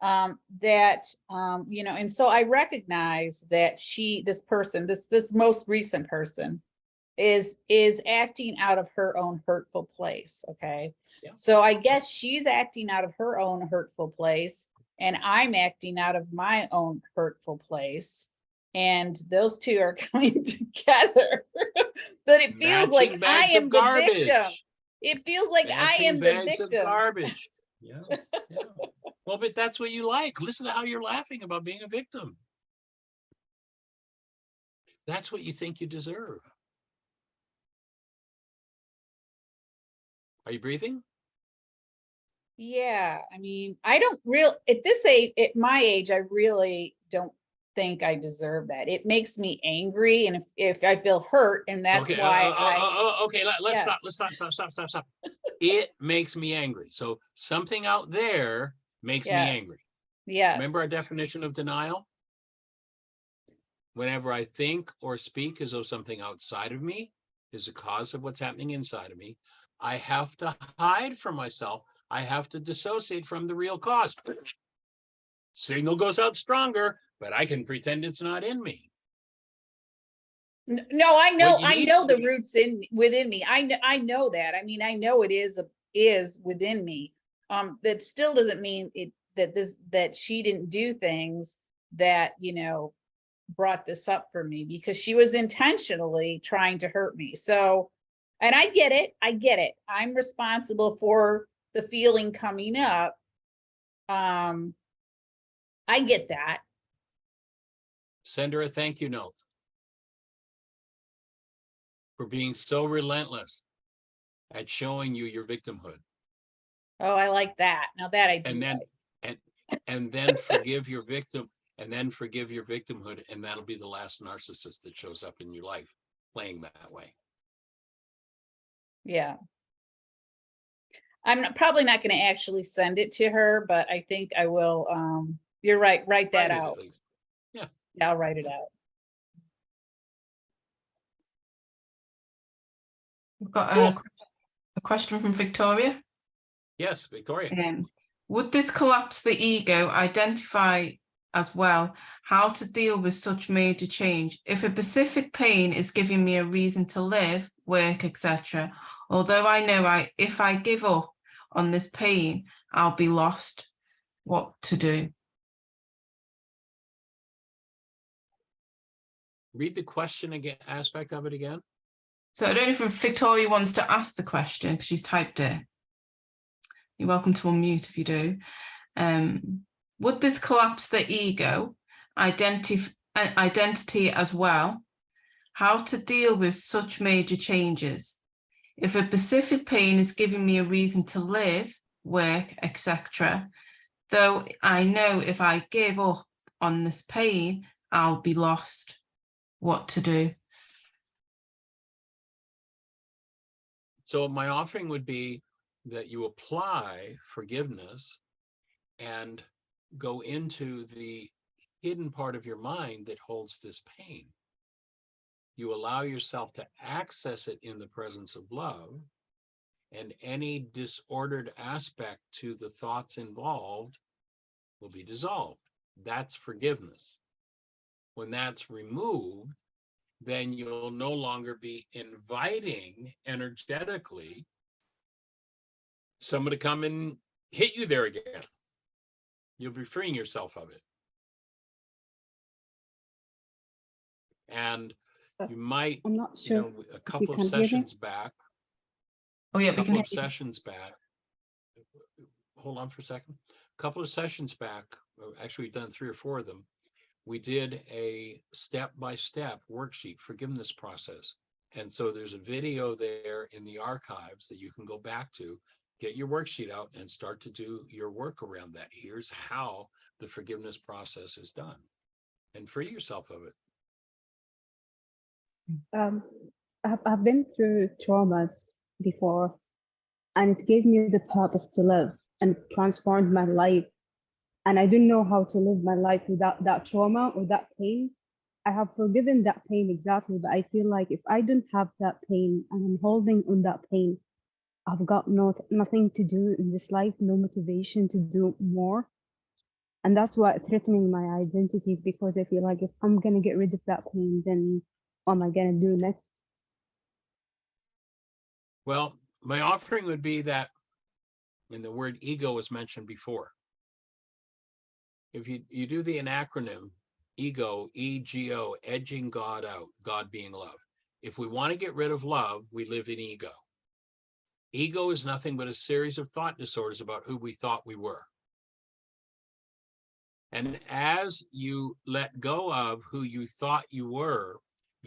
that, and so I recognize that this person, this most recent person is acting out of her own hurtful place. Okay. Yeah. So I guess she's acting out of her own hurtful place and I'm acting out of my own hurtful place. And those two are coming together. But it feels like I am the victim. It feels like I am the victim. Garbage. Yeah. Yeah. Well, but that's what you like. Listen to how you're laughing about being a victim. That's what you think you deserve. Are you breathing? Yeah, I mean, I don't at this age, at my age, I really don't think I deserve that. It makes me angry, and if I feel hurt, and that's Okay, why okay, let's stop, yes. stop. It makes me angry. So something out there makes me Yes. angry. Yes. Remember our definition of denial? Whenever I think or speak as though something outside of me is the cause of what's happening inside of me, I have to hide from myself. I have to dissociate from the real cause. Signal goes out stronger, but I can pretend it's not in me. No, I What you need know to the do- roots within me. I know that. I mean, I know it is within me. That still doesn't mean that she didn't do things that, brought this up for me, because she was intentionally trying to hurt me. So, and I get it. I'm responsible for the feeling coming up. I get that. Send her a thank you note for being so relentless at showing you your victimhood. Oh, I like that. Now that I do. And then and then forgive your victim, and then forgive your victimhood, and that'll be the last narcissist that shows up in your life playing that way. Yeah. I'm probably not going to actually send it to her, but I think I will. You're right. Write that Write it out. at least. Yeah, I'll write it out. We've got Cool. a question from Victoria. Yes, Victoria. Would this collapse the ego identify as well how to deal with such major change? If a specific pain is giving me a reason to live, work, etc., although I know if I give up on this pain, I'll be lost, what to do? Read the question again, aspect of it again. So I don't know if Victoria wants to ask the question because she's typed it. You're welcome to unmute if you do. Would this collapse the ego identity as well? How to deal with such major changes? If a specific pain is giving me a reason to live, work, etc., though I know if I give up on this pain, I'll be lost, what to do? So my offering would be that you apply forgiveness and go into the hidden part of your mind that holds this pain. You allow yourself to access it in the presence of love, and any disordered aspect to the thoughts involved will be dissolved. That's forgiveness. When that's removed, then you'll no longer be inviting energetically someone to come and hit you there again. You'll be freeing yourself of it. And you might, I'm not sure. a couple of can hear me? sessions back, Oh yeah, we can. Hold on for a second. A couple of sessions back, actually we've done 3 or 4 of them. We did a step-by-step worksheet forgiveness process. And so there's a video there in the archives that you can go back to, get your worksheet out and start to do your work around that. Here's how the forgiveness process is done, and free yourself of it. I've been through traumas before, and it gave me the purpose to live and transformed my life. And I didn't know how to live my life without that trauma or that pain. I have forgiven that pain exactly, but I feel like if I don't have that pain and I'm holding on that pain, I've got nothing to do in this life, no motivation to do more. And that's what threatening my identity is, because I feel like if I'm gonna get rid of that pain, then what am I gonna do next? Well, my offering would be that, and the word ego was mentioned before. If you do the acronym ego, EGO, edging God out, God being love. If we want to get rid of love, we live in ego. Ego is nothing but a series of thought disorders about who we thought we were. And as you let go of who you thought you were,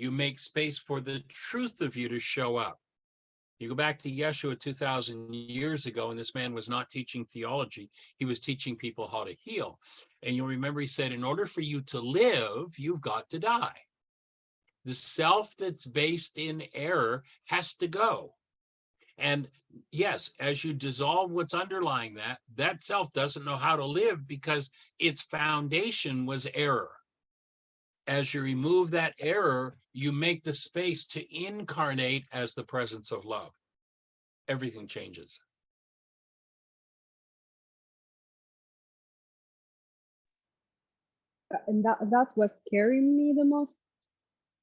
You make space for the truth of you to show up. You go back to Yeshua 2,000 years ago, and this man was not teaching theology. He was teaching people how to heal. And you'll remember he said, in order for you to live, you've got to die. The self that's based in error has to go. And yes, as you dissolve what's underlying that, that self doesn't know how to live because its foundation was error. As you remove that error, you make the space to incarnate as the presence of love. Everything changes. And that's what's scaring me the most,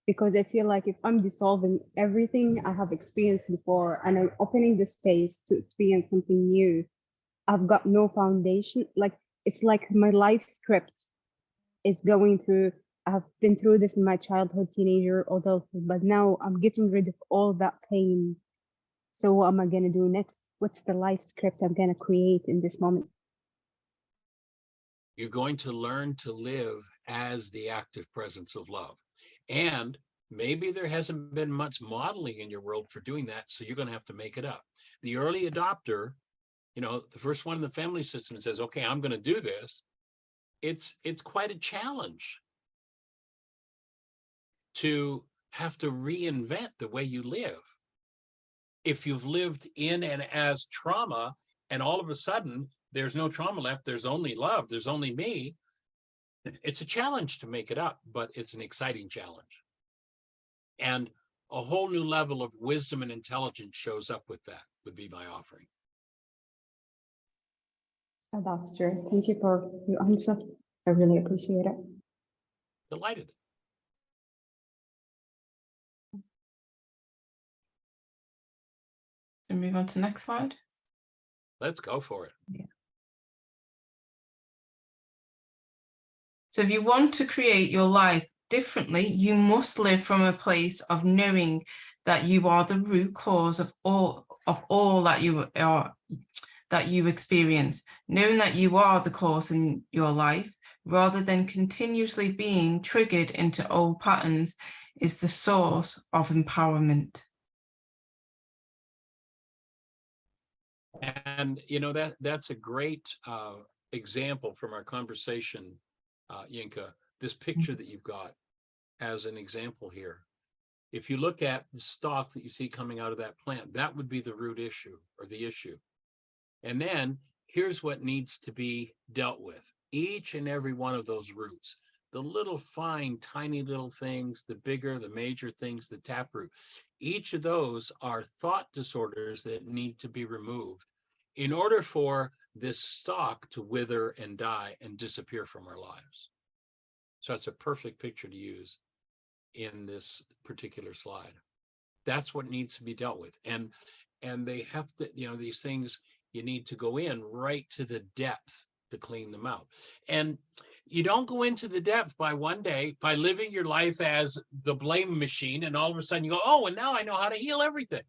because I feel like if I'm dissolving everything I have experienced before and I'm opening the space to experience something new, I've got no foundation. Like, it's like my life script is going through. I've been through this in my childhood, teenager, adulthood, but now I'm getting rid of all that pain. So what am I going to do next? What's the life script I'm going to create in this moment? You're going to learn to live as the active presence of love. And maybe there hasn't been much modeling in your world for doing that, so you're going to have to make it up. The early adopter, you know, the first one in the family system says, okay, I'm going to do this. It's quite a challenge to have to reinvent the way you live. If you've lived in and as trauma, and all of a sudden there's no trauma left, there's only love, there's only me, it's a challenge to make it up, but it's an exciting challenge. And a whole new level of wisdom and intelligence shows up with that, would be my offering. That's true. Thank you for your answer. I really appreciate it. Delighted. And move on to the next slide. Let's go for it. So if you want to create your life differently, you must live from a place of knowing that you are the root cause of all that you are, that you experience, knowing that you are the cause in your life, rather than continuously being triggered into old patterns, is the source of empowerment. And you know, that's a great example from our conversation, Yinka, this picture that you've got as an example here. If you look at the stalk that you see coming out of that plant, that would be the root issue or the issue. And then here's what needs to be dealt with. Each and every one of those roots, the little fine, tiny little things, the bigger, the major things, the taproot, each of those are thought disorders that need to be removed in order for this stalk to wither and die and disappear from our lives. So that's a perfect picture to use in this particular slide. That's what needs to be dealt with. And they have to, you know, these things, you need to go in right to the depth to clean them out. And you don't go into the depth by one day by living your life as the blame machine, and all of a sudden you go, oh, and now I know how to heal everything.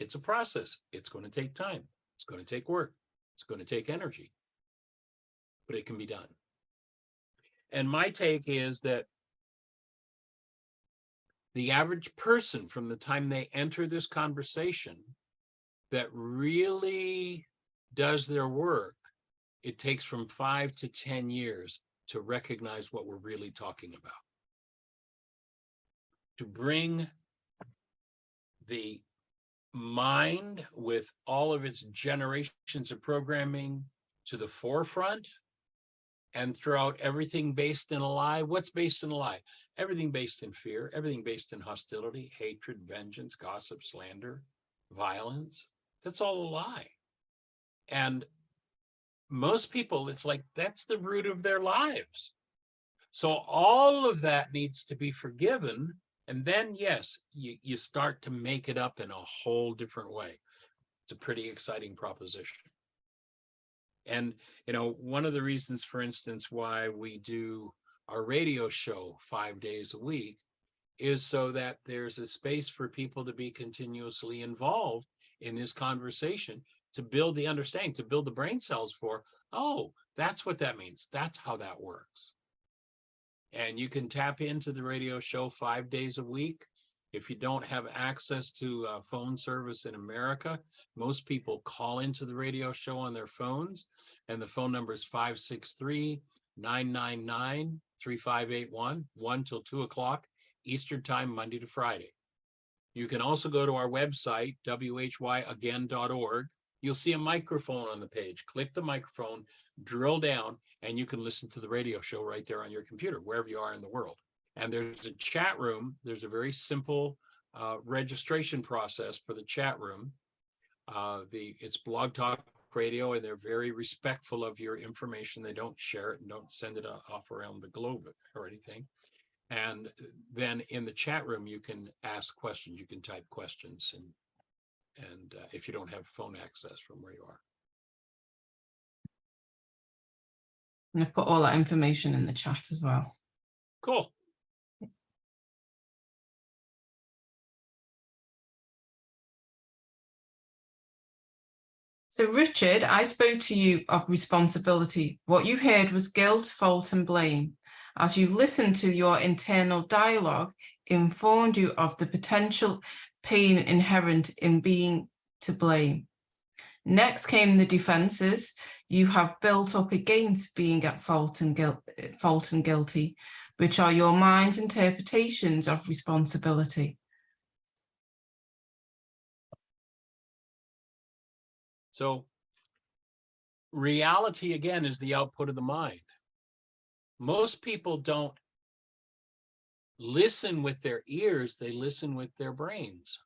It's a process. It's going to take time. It's going to take work. It's going to take energy, but it can be done. And my take is that the average person, from the time they enter this conversation, that really does their work, it takes from 5 to 10 years to recognize what we're really talking about. To bring the mind with all of its generations of programming to the forefront and throw out everything based in a lie. What's based in a lie? Everything based in fear, everything based in hostility, hatred, vengeance, gossip, slander, violence. That's all a lie. And most people, it's like that's the root of their lives. So all of that needs to be forgiven. And then, yes, you start to make it up in a whole different way. It's a pretty exciting proposition. And, you know, one of the reasons, for instance, why we do our radio show 5 days a week is so that there's a space for people to be continuously involved in this conversation, to build the understanding, to build the brain cells for, oh, that's what that means. That's how that works. And you can tap into the radio show 5 days a week. If you don't have access to phone service in America, most people call into the radio show on their phones, and the phone number is 563-999-3581, 1 till 2 o'clock Eastern Time, Monday to Friday. You can also go to our website, whyagain.org. You'll see a microphone on the page. Click the microphone, drill down, and you can listen to the radio show right there on your computer, wherever you are in the world. And there's a chat room. There's a very simple registration process for the chat room. It's Blog Talk Radio, and they're very respectful of your information. They don't share it and don't send it off around the globe or anything. And then in the chat room, you can ask questions. You can type questions, and if you don't have phone access from where you are. And I've put all that information in the chat as well. Cool. So Richard, I spoke to you of responsibility. What you heard was guilt, fault, and blame. As you listened to your internal dialogue, informed you of the potential pain inherent in being to blame. Next came the defenses you have built up against being at fault and guilty, which are your mind's interpretations of responsibility. So reality, again, is the output of the mind. Most people don't listen with their ears, they listen with their brains.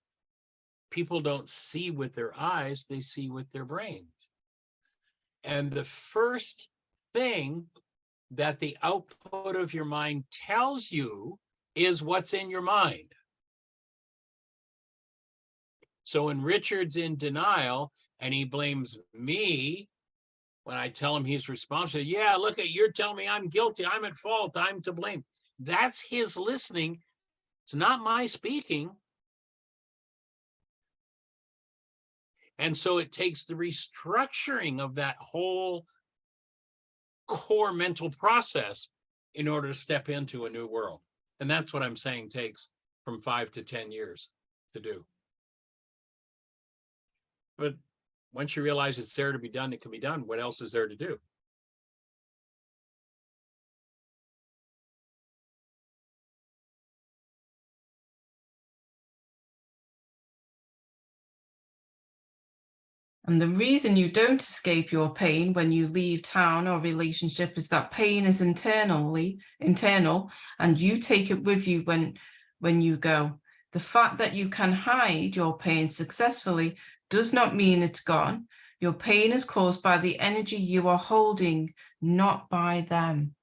People don't see with their eyes, they see with their brains. And the first thing that the output of your mind tells you is what's in your mind. So when Richard's in denial and he blames me, when I tell him he's responsible, yeah, look at, you're telling me I'm guilty, I'm at fault, I'm to blame. That's his listening. It's not my speaking. And so it takes the restructuring of that whole core mental process in order to step into a new world. And that's what I'm saying takes from 5 to 10 years to do. But once you realize it's there to be done, it can be done. What else is there to do? And the reason you don't escape your pain when you leave town or relationship is that pain is internal, and you take it with you when you go. The fact that you can hide your pain successfully does not mean it's gone. Your pain is caused by the energy you are holding, not by them.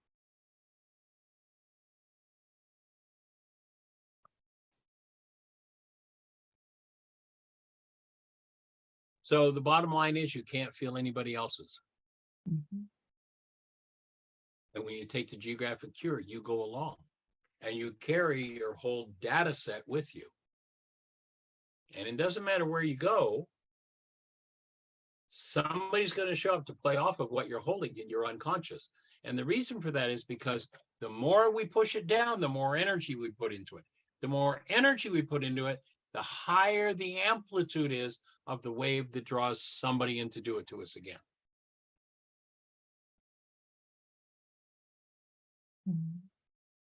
So the bottom line is you can't feel anybody else's. Mm-hmm. And when you take the geographic cure, you go along and you carry your whole data set with you. And it doesn't matter where you go, somebody's going to show up to play off of what you're holding in your unconscious. And the reason for that is because the more we push it down, the more energy we put into it. The more energy we put into it, the higher the amplitude is of the wave that draws somebody in to do it to us again.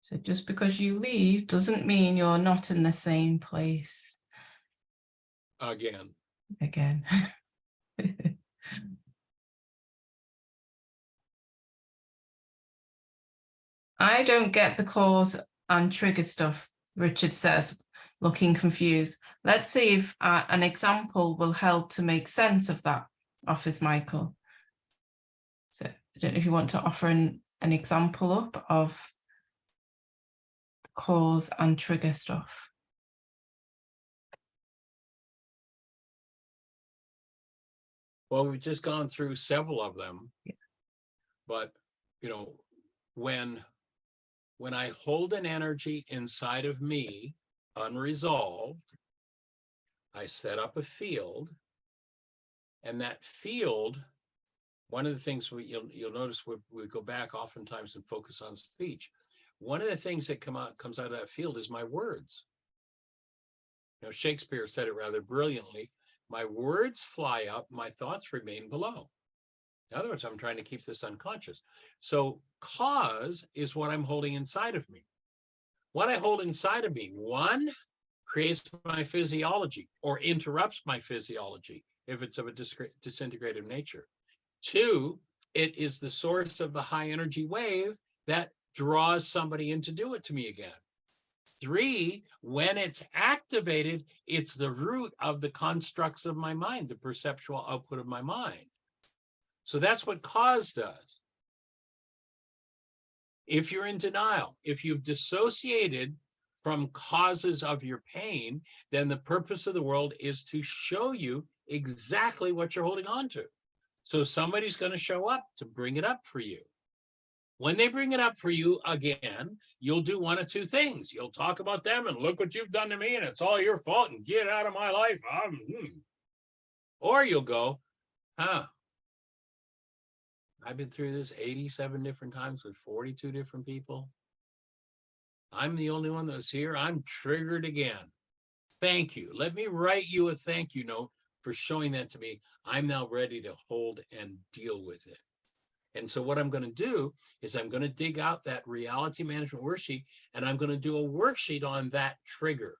So just because you leave doesn't mean you're not in the same place. Again. I don't get the cause and trigger stuff, Richard says, looking confused. Let's see if an example will help to make sense of that, offers Michael. So I don't know if you want to offer an example up of the cause and trigger stuff. Well, we've just gone through several of them, yeah. But, you know, when I hold an energy inside of me unresolved, I set up a field, and that field, one of the things you'll notice we go back oftentimes and focus on speech. one of the things that comes out of that field is my words. You know, Shakespeare said it rather brilliantly. My words fly up, my thoughts remain below. In other words, I'm trying to keep this unconscious. So cause is what I'm holding inside of me. What I hold inside of me, one, creates my physiology or interrupts my physiology if it's of a disintegrative nature. Two, it is the source of the high energy wave that draws somebody in to do it to me again. Three, when it's activated, it's the root of the constructs of my mind, the perceptual output of my mind. So that's what cause does. If you're in denial, if you've dissociated from causes of your pain, then the purpose of the world is to show you exactly what you're holding on to. So somebody's going to show up to bring it up for you. When they bring it up for you again, you'll do one of two things. You'll talk about them and look what you've done to me and it's all your fault and get out of my life. Or you'll go, I've been through this 87 different times with 42 different people. I'm the only one that's here. I'm triggered again. Thank you. Let me write you a thank you note for showing that to me. I'm now ready to hold and deal with it. And so what I'm going to do is I'm going to dig out that reality management worksheet and I'm going to do a worksheet on that trigger.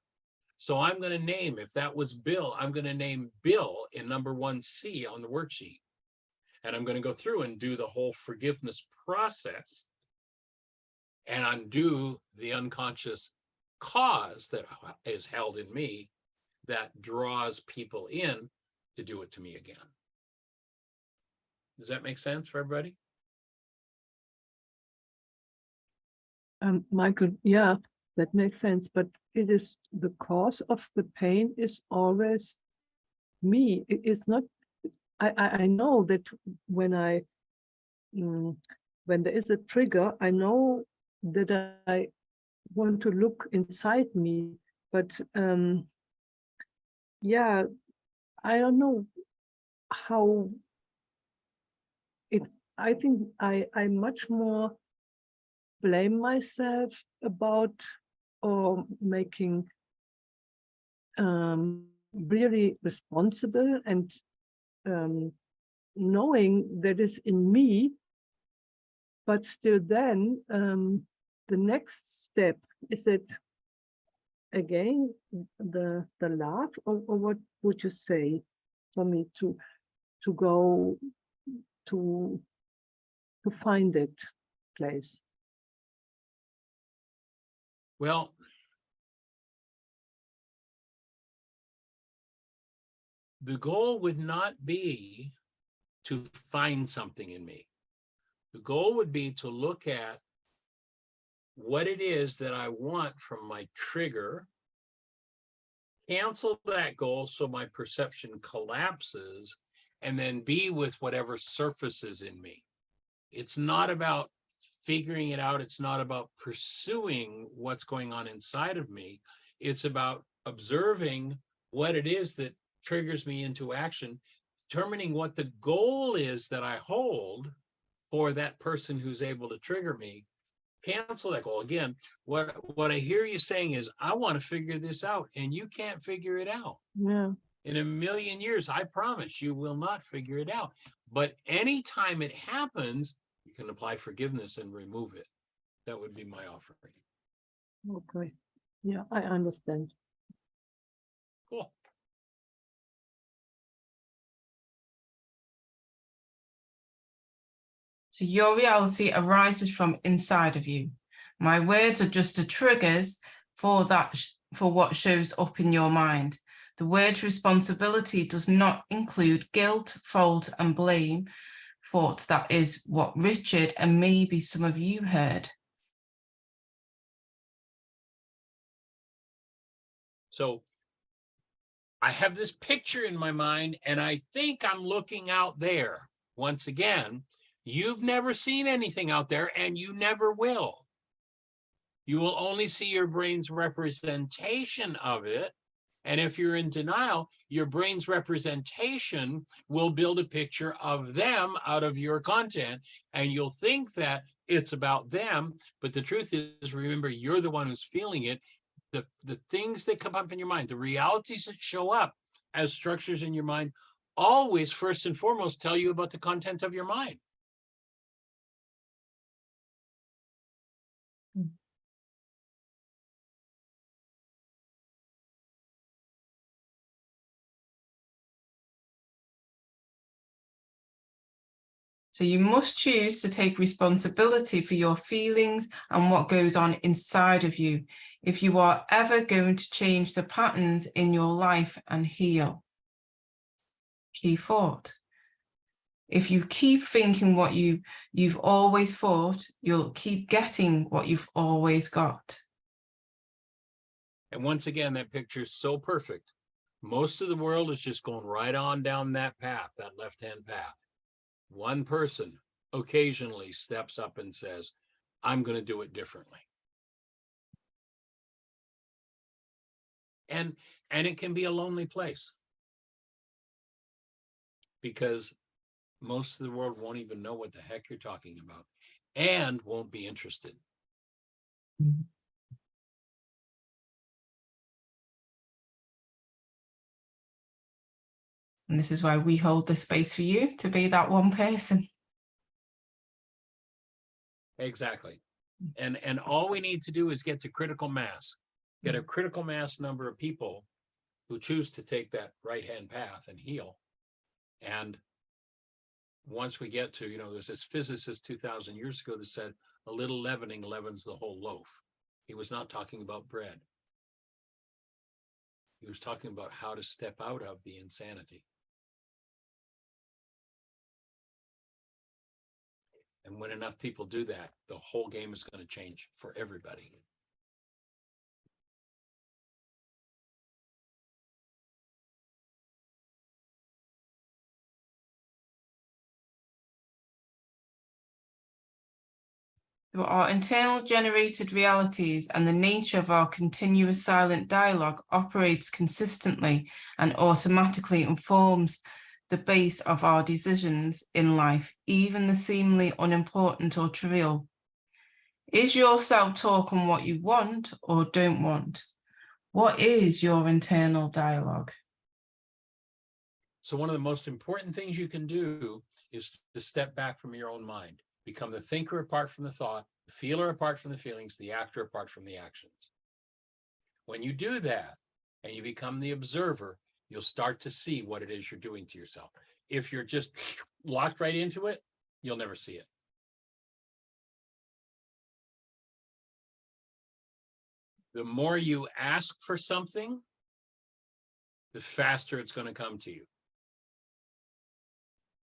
So I'm going to name, if that was Bill, I'm going to name Bill in number 1C on the worksheet. And I'm going to go through and do the whole forgiveness process and undo the unconscious cause that is held in me that draws people in to do it to me again. Does that make sense for everybody? Michael, yeah, that makes sense. But it is the cause of the pain is always me. It is not. I know that when when there is a trigger, I know that I want to look inside me, but yeah, I don't know how it. I think I much more blame myself about or making really responsible and knowing that is in me, but still then the next step is that again the love, or what would you say for me to go to find that place? Well, the goal would not be to find something in me. The goal would be to look at what it is that I want from my trigger, cancel that goal so my perception collapses, and then be with whatever surfaces in me. It's not about figuring it out. It's not about pursuing what's going on inside of me. It's about observing what it is that triggers me into action, determining what the goal is that I hold for that person who's able to trigger me, cancel that goal. Again, what I hear you saying is, I want to figure this out, and you can't figure it out. Yeah. In a million years, I promise you will not figure it out. But anytime it happens, you can apply forgiveness and remove it. That would be my offering. Okay. Yeah, I understand. Cool. So your reality arises from inside of you. My words are just the triggers for that, for what shows up in your mind. The word responsibility does not include guilt, fault, and blame. Thought that is what Richard and maybe some of you heard. So I have this picture in my mind, and I think I'm looking out there. Once again, you've never seen anything out there, and you never will. You will only see your brain's representation of it. And if you're in denial, your brain's representation will build a picture of them out of your content. And you'll think that it's about them. But the truth is, remember, you're the one who's feeling it. The things that come up in your mind, the realities that show up as structures in your mind, always first and foremost tell you about the content of your mind. So you must choose to take responsibility for your feelings and what goes on inside of you if you are ever going to change the patterns in your life and heal. Key thought. If you keep thinking what you've always thought, you'll keep getting what you've always got. And once again, that picture is so perfect. Most of the world is just going right on down that path, that left-hand path. One person occasionally steps up and says, I'm going to do it differently. And it can be a lonely place, because most of the world won't even know what the heck you're talking about and won't be interested. And this is why we hold the space for you to be that one person. Exactly. And all we need to do is get to critical mass, get a critical mass number of people who choose to take that right-hand path and heal. And once we get to, there's this physicist 2,000 years ago that said, a little leavening leavens the whole loaf. He was not talking about bread. He was talking about how to step out of the insanity. And when enough people do that, the whole game is going to change for everybody. So our internal generated realities and the nature of our continuous silent dialogue operates consistently and automatically informs the base of our decisions in life, even the seemingly unimportant or trivial. Is your self-talk on what you want or don't want? What is your internal dialogue? So one of the most important things you can do is to step back from your own mind, become the thinker apart from the thought, the feeler apart from the feelings, the actor apart from the actions. When you do that and you become the observer, you'll start to see what it is you're doing to yourself. If you're just locked right into it, you'll never see it. The more you ask for something, the faster it's going to come to you.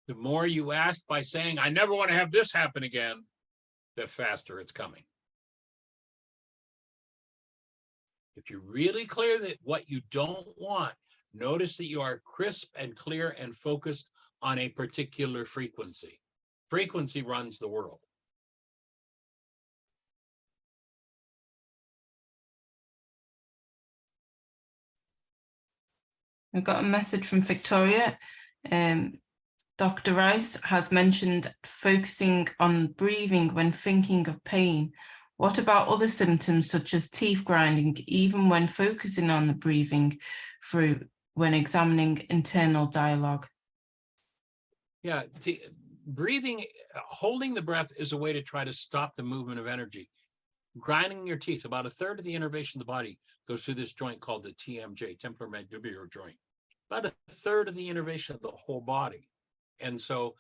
The more you ask by saying, I never want to have this happen again, the faster it's coming. If you're really clear that what you don't want, notice that you are crisp and clear and focused on a particular frequency. Frequency runs the world. We've got a message from Victoria. Dr. Ryce has mentioned focusing on breathing when thinking of pain. What about other symptoms such as teeth grinding, even when focusing on the breathing through when examining internal dialogue? Yeah, breathing, holding the breath is a way to try to stop the movement of energy. Grinding your teeth, about a third of the innervation of the body goes through this joint called the TMJ, temporomandibular joint. About a third of the innervation of the whole body. And so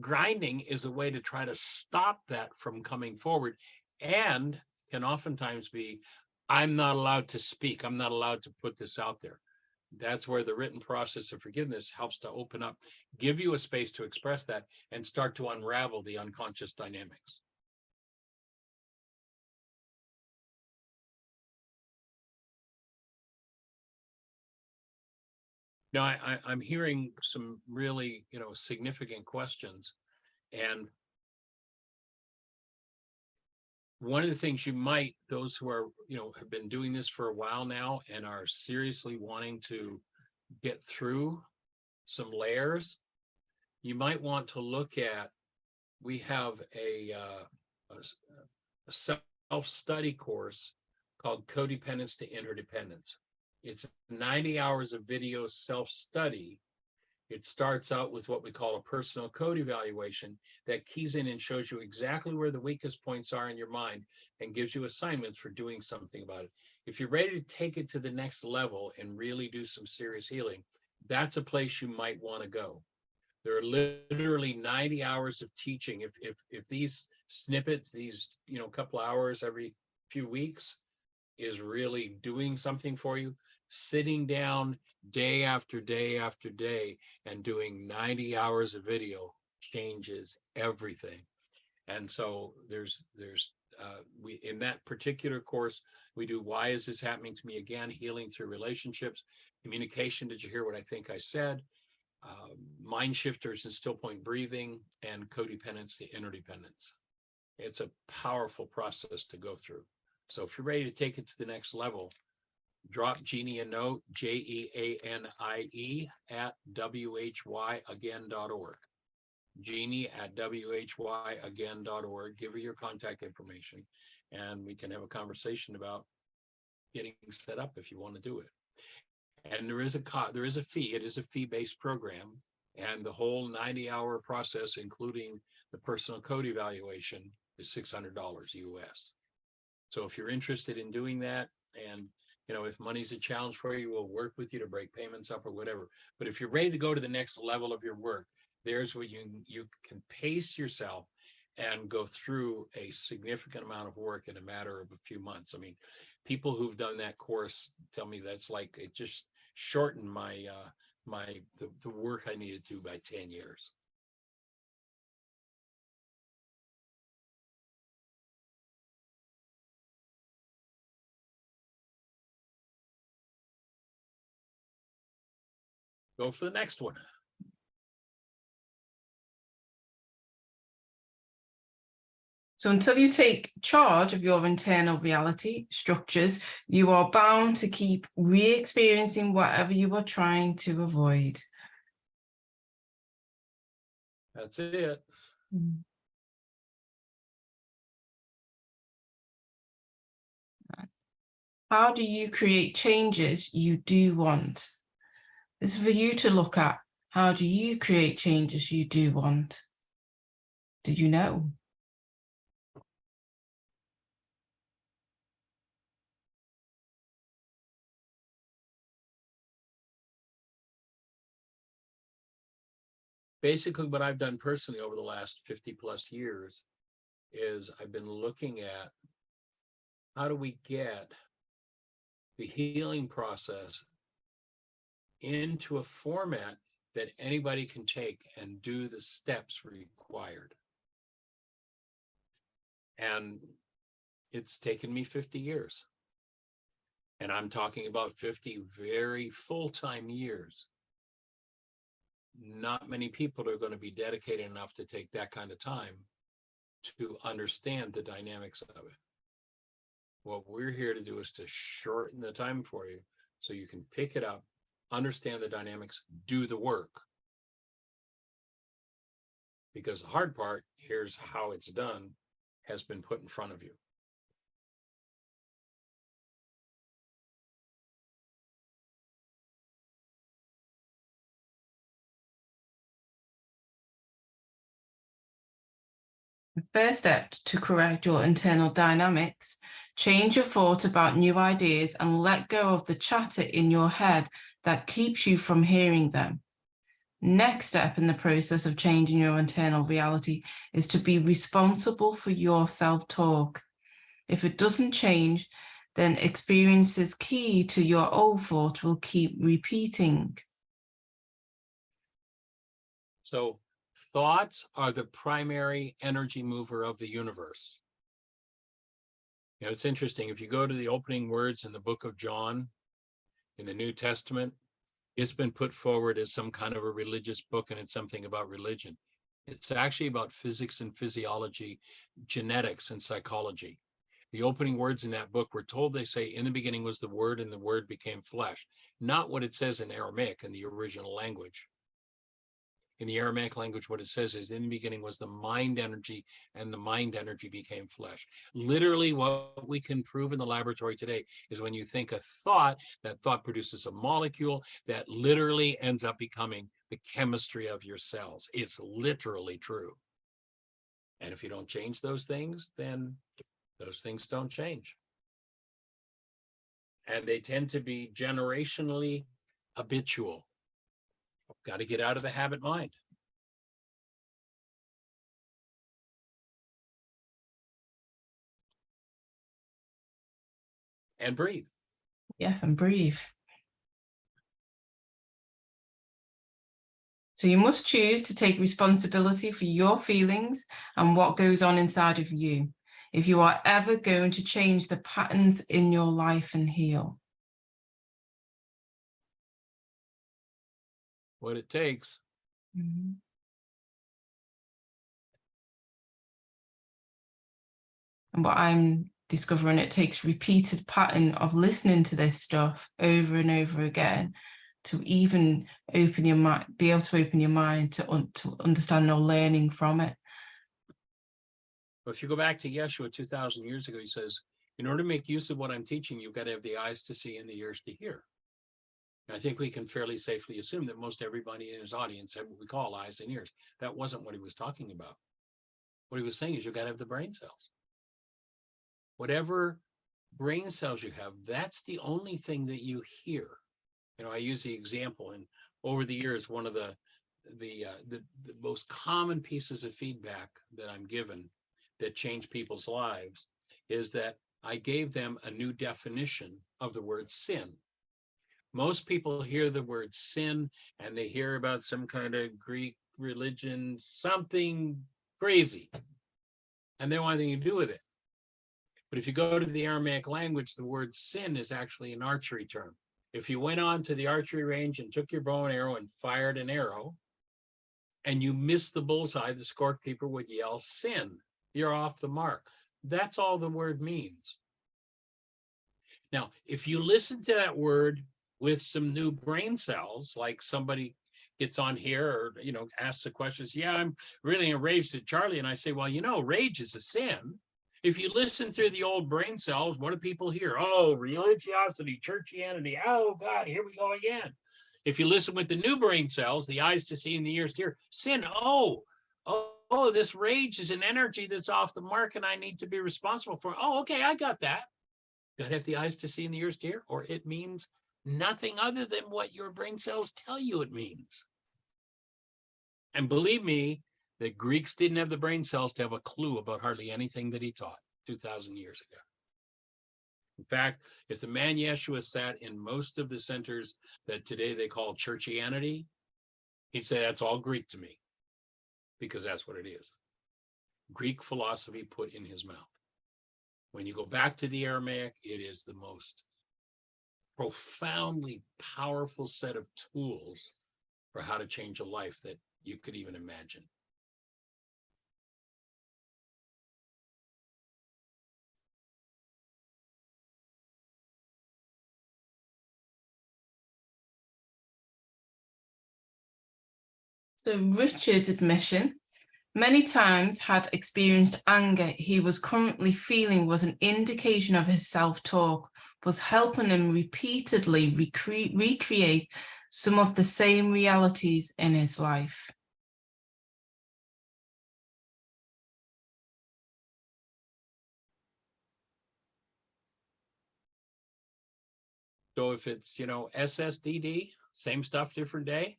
grinding is a way to try to stop that from coming forward, and can oftentimes be, I'm not allowed to speak. I'm not allowed to put this out there. That's where the written process of forgiveness helps to open up, give you a space to express that and start to unravel the unconscious dynamics. Now, I'm hearing some really, significant questions. And one of the things you might, those who are, have been doing this for a while now and are seriously wanting to get through some layers, you might want to look at we have a self-study course called Codependence to Interdependence. It's 90 hours of video self-study. It starts out with what we call a personal code evaluation that keys in and shows you exactly where the weakest points are in your mind and gives you assignments for doing something about it. If you're ready to take it to the next level and really do some serious healing, that's a place you might want to go. There are literally 90 hours of teaching. If these snippets, these couple hours every few weeks is really doing something for you, sitting down day after day after day and doing 90 hours of video changes everything. And so we in that particular course, we do why is this happening to me again, healing through relationships, communication, did you hear what I think I said, mind shifters and still point breathing, and codependence to interdependence. It's a powerful process to go through. So if you're ready to take it to the next level, drop Jeannie a note, JEANIE at WHYagain.org. Jeannie at WHYagain.org. Give her your contact information and we can have a conversation about getting set up if you want to do it. And there is a fee. It is a fee-based program, and the whole 90-hour process, including the personal code evaluation, is $600 US. So if you're interested in doing that, and if money's a challenge for you, we'll work with you to break payments up or whatever. But if you're ready to go to the next level of your work, there's where you can pace yourself and go through a significant amount of work in a matter of a few months. I mean, people who've done that course tell me that's like, it just shortened the work I needed to do by 10 years. Go for the next one. So until you take charge of your internal reality structures, you are bound to keep re-experiencing whatever you are trying to avoid. That's it. How do you create changes you do want? This is for you to look at. How do you create changes you do want? Do you know? Basically, what I've done personally over the last 50 plus years is I've been looking at how do we get the healing process into a format that anybody can take and do the steps required. And it's taken me 50 years. And I'm talking about 50 very full-time years. Not many people are going to be dedicated enough to take that kind of time to understand the dynamics of it. What we're here to do is to shorten the time for you so you can pick it up, understand the dynamics, do the work. Because the hard part, here's how it's done, has been put in front of you. The first step to correct your internal dynamics, change your thoughts about new ideas and let go of the chatter in your head that keeps you from hearing them. Next step in the process of changing your internal reality is to be responsible for your self-talk. If it doesn't change, then experiences key to your old thought will keep repeating. So thoughts are the primary energy mover of the universe. It's interesting. If you go to the opening words in the book of John in the New Testament, it's been put forward as some kind of a religious book, and it's something about religion. It's actually about physics and physiology, genetics and psychology. The opening words in that book, we're told they say, in the beginning was the Word, and the Word became flesh. Not what it says in Aramaic in the original language. In the Aramaic language, what it says is, in the beginning was the mind energy, and the mind energy became flesh. Literally, what we can prove in the laboratory today is when you think a thought, that thought produces a molecule that literally ends up becoming the chemistry of your cells. It's literally true. And if you don't change those things, then those things don't change. And they tend to be generationally habitual. Got to get out of the habit mind. And breathe. Yes, and breathe. So you must choose to take responsibility for your feelings and what goes on inside of you, if you are ever going to change the patterns in your life and heal. What it takes. Mm-hmm. And what I'm discovering, it takes repeated pattern of listening to this stuff over and over again to even open your mind, be able to open your mind to understand or learning from it. But if you go back to Yeshua 2,000 years ago, he says, in order to make use of what I'm teaching, you've got to have the eyes to see and the ears to hear. And I think we can fairly safely assume that most everybody in his audience had what we call eyes and ears. That wasn't what he was talking about. What he was saying is you've got to have the brain cells. Whatever brain cells you have, that's the only thing that you hear. You know, I use the example, and over the years, one of the most common pieces of feedback that I'm given that change people's lives is that I gave them a new definition of the word sin. Most people hear the word sin and they hear about some kind of Greek religion, something crazy, and they don't want anything to do with it. But if you go to the Aramaic language, the word sin is actually an archery term. If you went on to the archery range and took your bow and arrow and fired an arrow and you missed the bullseye, the scorekeeper would yell, sin, you're off the mark. That's all the word means. Now, if you listen to that word with some new brain cells, like somebody gets on here or, you know, asks the questions, yeah, I'm really enraged at Charlie. And I say, well, you know, rage is a sin. If you listen through the old brain cells, what do people hear? Oh, religiosity, churchianity. Oh, God, here we go again. If you listen with the new brain cells, the eyes to see and the ears to hear, sin. Oh, this rage is an energy that's off the mark and I need to be responsible for it. Oh, okay, I got that. You got to have the eyes to see and the ears to hear, or it means nothing other than what your brain cells tell you it means. And believe me, the Greeks didn't have the brain cells to have a clue about hardly anything that he taught 2,000 years ago. In fact, if the man Yeshua sat in most of the centers that today they call churchianity, he'd say that's all Greek to me, because that's what it is. Greek philosophy put in his mouth. When you go back to the Aramaic, it is the most profoundly powerful set of tools for how to change a life that you could even imagine. So Richard's admission, many times had experienced anger he was currently feeling was an indication of his self-talk, was helping him repeatedly recreate some of the same realities in his life. So if it's, you know, SSDD, same stuff, different day,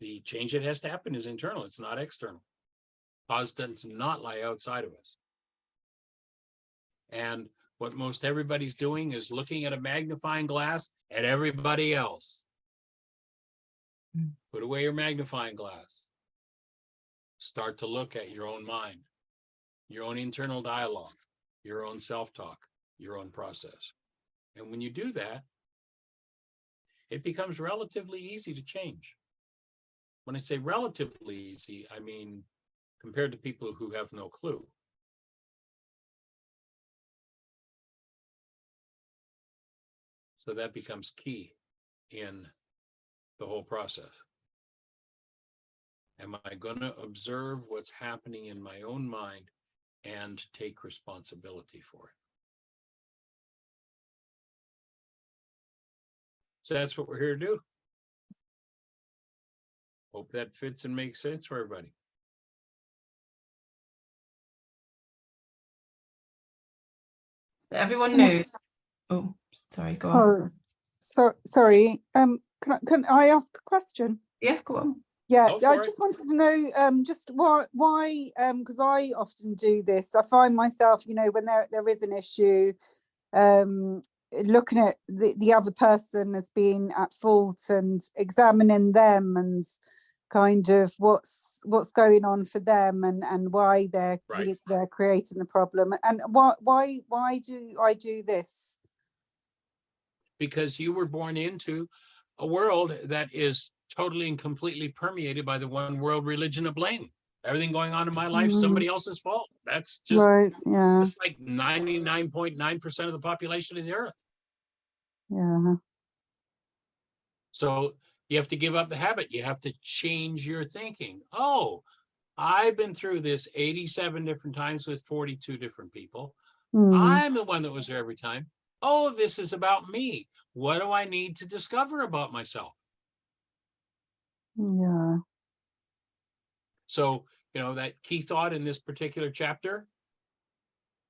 the change that has to happen is internal. It's not external. Cause does not lie outside of us. And what most everybody's doing is looking at a magnifying glass at everybody else. Put away your magnifying glass. Start to look at your own mind, your own internal dialogue, your own self-talk, your own process. And when you do that, it becomes relatively easy to change. When I say relatively easy, I mean compared to people who have no clue. So that becomes key in the whole process. Am I going to observe what's happening in my own mind and take responsibility for it? So that's what we're here to do. Hope that fits and makes sense for everybody. Everyone knows. Oh, sorry, go on. Oh, sorry. Can I ask a question? Yeah, go on. Yeah, Go I for it. just wanted to know, just why, because I often do this. I find myself, you know, when there is an issue, looking at the other person as being at fault and examining them and kind of what's going on for them and why they're Right. they're creating the problem. And why do I do this? Because you were born into a world that is totally and completely permeated by the one world religion of blame. Everything going on in my life, somebody else's fault. That's just, Right, yeah, just like 99.9% of the population of the earth. yeah. So you have to give up the habit. You have to change your thinking. Oh, I've been through this 87 different times with 42 different people. I'm the one that was there every time. Oh, this is about me. What do I need to discover about myself? Yeah. So, you know, that key thought in this particular chapter,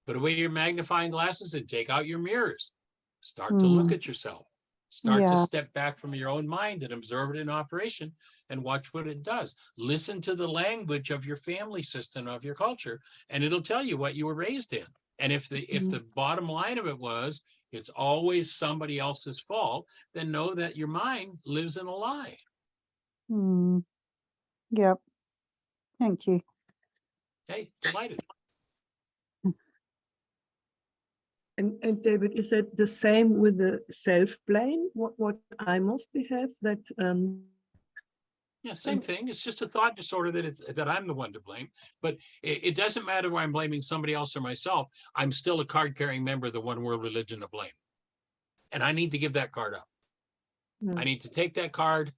put away your magnifying glasses and take out your mirrors. Start to look at yourself. Start to Yeah. step back from your own mind and observe it in operation and watch what it does. Listen to the language of your family system, of your culture, and it'll tell you what you were raised in. And if the bottom line of it was, it's always somebody else's fault, then know that your mind lives in a lie. Yep. Thank you. Hey, delighted. And David, is it the same with the self-blame? What I mostly have that Yeah, same thing. It's just a thought disorder that I'm the one to blame. But it doesn't matter whether I'm blaming somebody else or myself. I'm still a card-carrying member of the one world religion of blame. And I need to give that card up. I need to take that card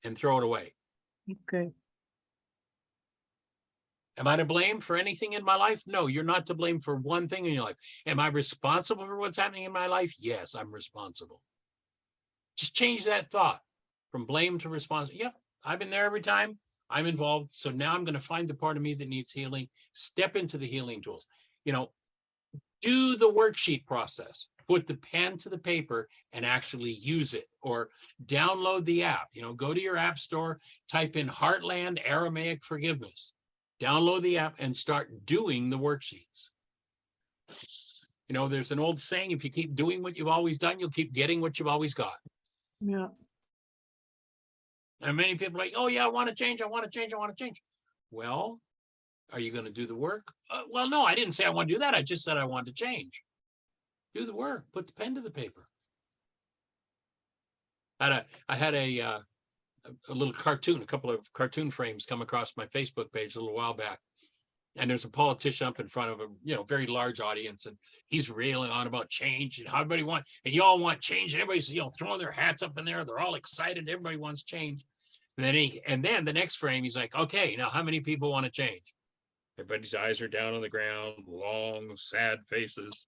and throw it away. Okay. Am I to blame for anything in my life? No, you're not to blame for one thing in your life. Am I responsible for what's happening in my life? Yes, I'm responsible. Just change that thought from blame to responsible. Yep, I've been there every time. I'm involved. So now I'm going to find the part of me that needs healing. Step into the healing tools. You know, do the worksheet process. Put the pen to the paper and actually use it, or download the app. You know, go to your app store, type in Heartland Aramaic Forgiveness. Download the app and start doing the worksheets. You know, there's an old saying, if you keep doing what you've always done, you'll keep getting what you've always got. Yeah. And many people are like, oh yeah, I want to change, I want to change, I want to change. Well, are you going to do the work? Well, no, I didn't say I want to do that. I just said I want to change. Do the work, put the pen to the paper. I had a little cartoon, a couple of cartoon frames come across my Facebook page a little while back. And there's a politician up in front of a, you know, very large audience, and he's railing on about change and how everybody wants, and you all want change, and everybody's, you know, throwing their hats up in there. They're all excited. Everybody wants change. And then the next frame, he's like, okay, now how many people want to change? Everybody's eyes are down on the ground, long, sad faces.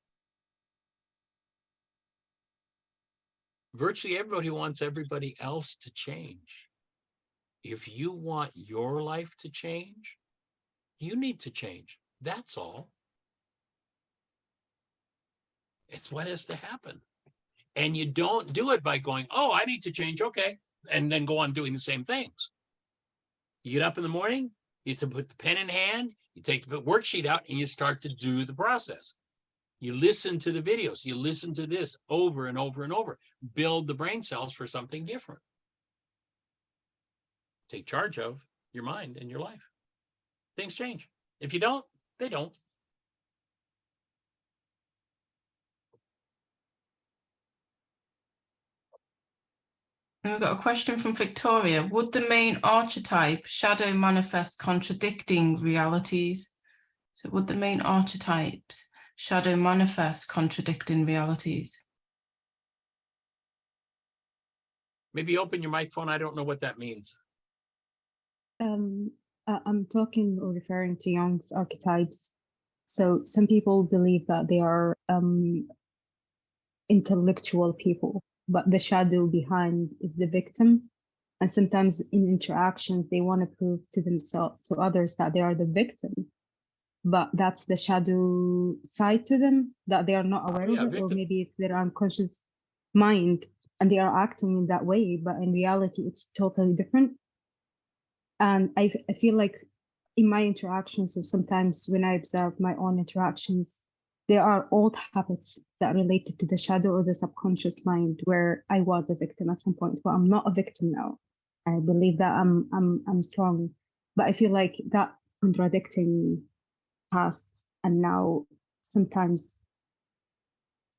Virtually everybody wants everybody else to change. If you want your life to change, you need to change. That's all. It's what has to happen. And you don't do it by going, oh, I need to change. Okay. And then go on doing the same things. You get up in the morning, you put the pen in hand, you take the worksheet out, and you start to do the process. You listen to the videos, you listen to this over and over and over, build the brain cells for something different. Take charge of your mind and your life. Things change. If you don't, they don't. And we've got a question from Victoria. Would the main archetype shadow manifest contradicting realities? So would the main archetypes shadow manifest contradicting realities? Maybe open your microphone. I don't know what that means. I'm talking or referring to Jung's archetypes. So some people believe that they are intellectual people, but the shadow behind is the victim. And sometimes in interactions, they want to prove to themselves, to others, that they are the victim. But that's the shadow side to them that they are not aware Yeah, of it, or victim. maybe it's their unconscious mind and they are acting in that way, but in reality, it's totally different. And I feel like in my interactions, or sometimes when I observe my own interactions, there are old habits that related to the shadow or the subconscious mind where I was a victim at some point, but I'm not a victim now. I believe that I'm strong, but I feel like that contradicting past and now sometimes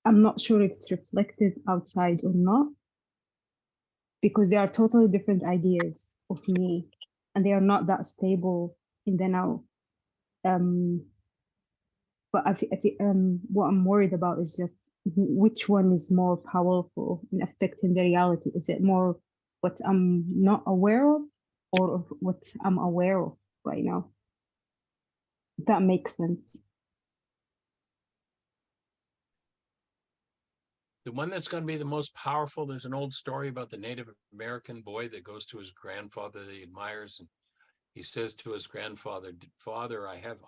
I'm not sure if it's reflected outside or not, because they are totally different ideas of me and they are not that stable in the now. But what I'm worried about is just which one is more powerful in affecting the reality. Is it more what I'm not aware of, or of what I'm aware of right now? If that makes sense. The one that's going to be the most powerful, there's an old story about the Native American boy that goes to his grandfather that he admires, and he says to his grandfather, "Father, I have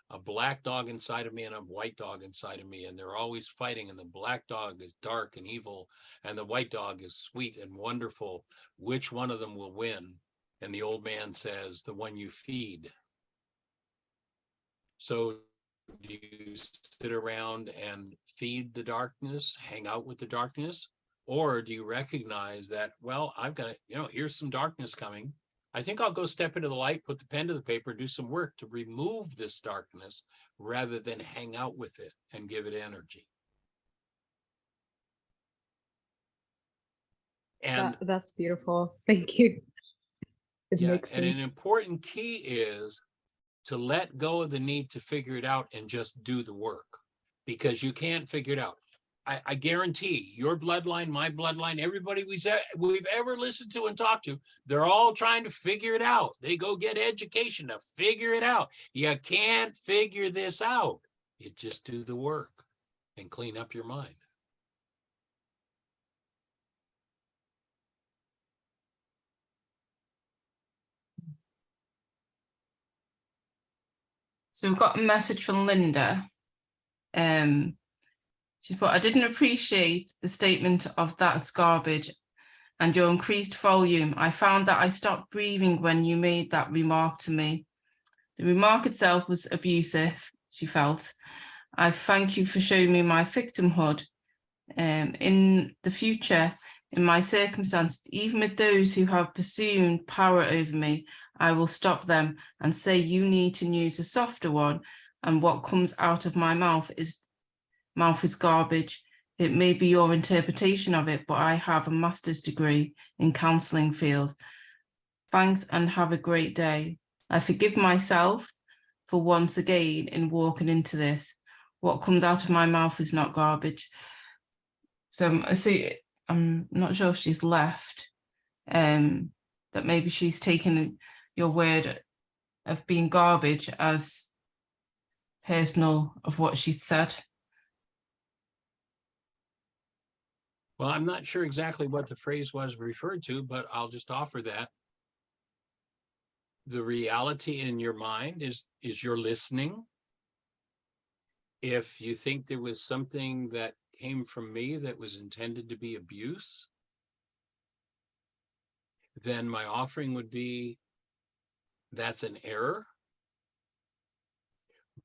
a black dog inside of me and a white dog inside of me, and they're always fighting, and the black dog is dark and evil, and the white dog is sweet and wonderful. Which one of them will win?" And the old man says, "The one you feed." So do you sit around and feed the darkness, hang out with the darkness? Or do you recognize that, well, I've got, here's some darkness coming. I think I'll go step into the light, put the pen to the paper, do some work to remove this darkness rather than hang out with it and give it energy. And That's beautiful. Thank you. It yeah, makes and sense. an important key is to let go of the need to figure it out and just do the work, because you can't figure it out. I guarantee your bloodline, my bloodline, everybody we've ever listened to and talked to, they're all trying to figure it out. They go get education to figure it out. You can't figure this out. You just do the work and clean up your mind. So we've got a message from Linda. She's put, "I didn't appreciate the statement of that's garbage and your increased volume. I found that I stopped breathing when you made that remark to me. The remark itself was abusive," she felt. "I thank you for showing me my victimhood. In the future, in my circumstance, even with those who have presumed power over me, I will stop them and say, you need to use a softer one, and what comes out of my mouth is garbage. It may be your interpretation of it, but I have a master's degree in counseling field. Thanks and have a great day. I forgive myself for once again in walking into this. What comes out of my mouth is not garbage." So I'm not sure if she's left, that maybe she's taken your word of being garbage as personal of what she said. Well, I'm not sure exactly what the phrase was referred to, but I'll just offer that. The reality in your mind is you're listening. If you think there was something that came from me that was intended to be abuse, then my offering would be, that's an error.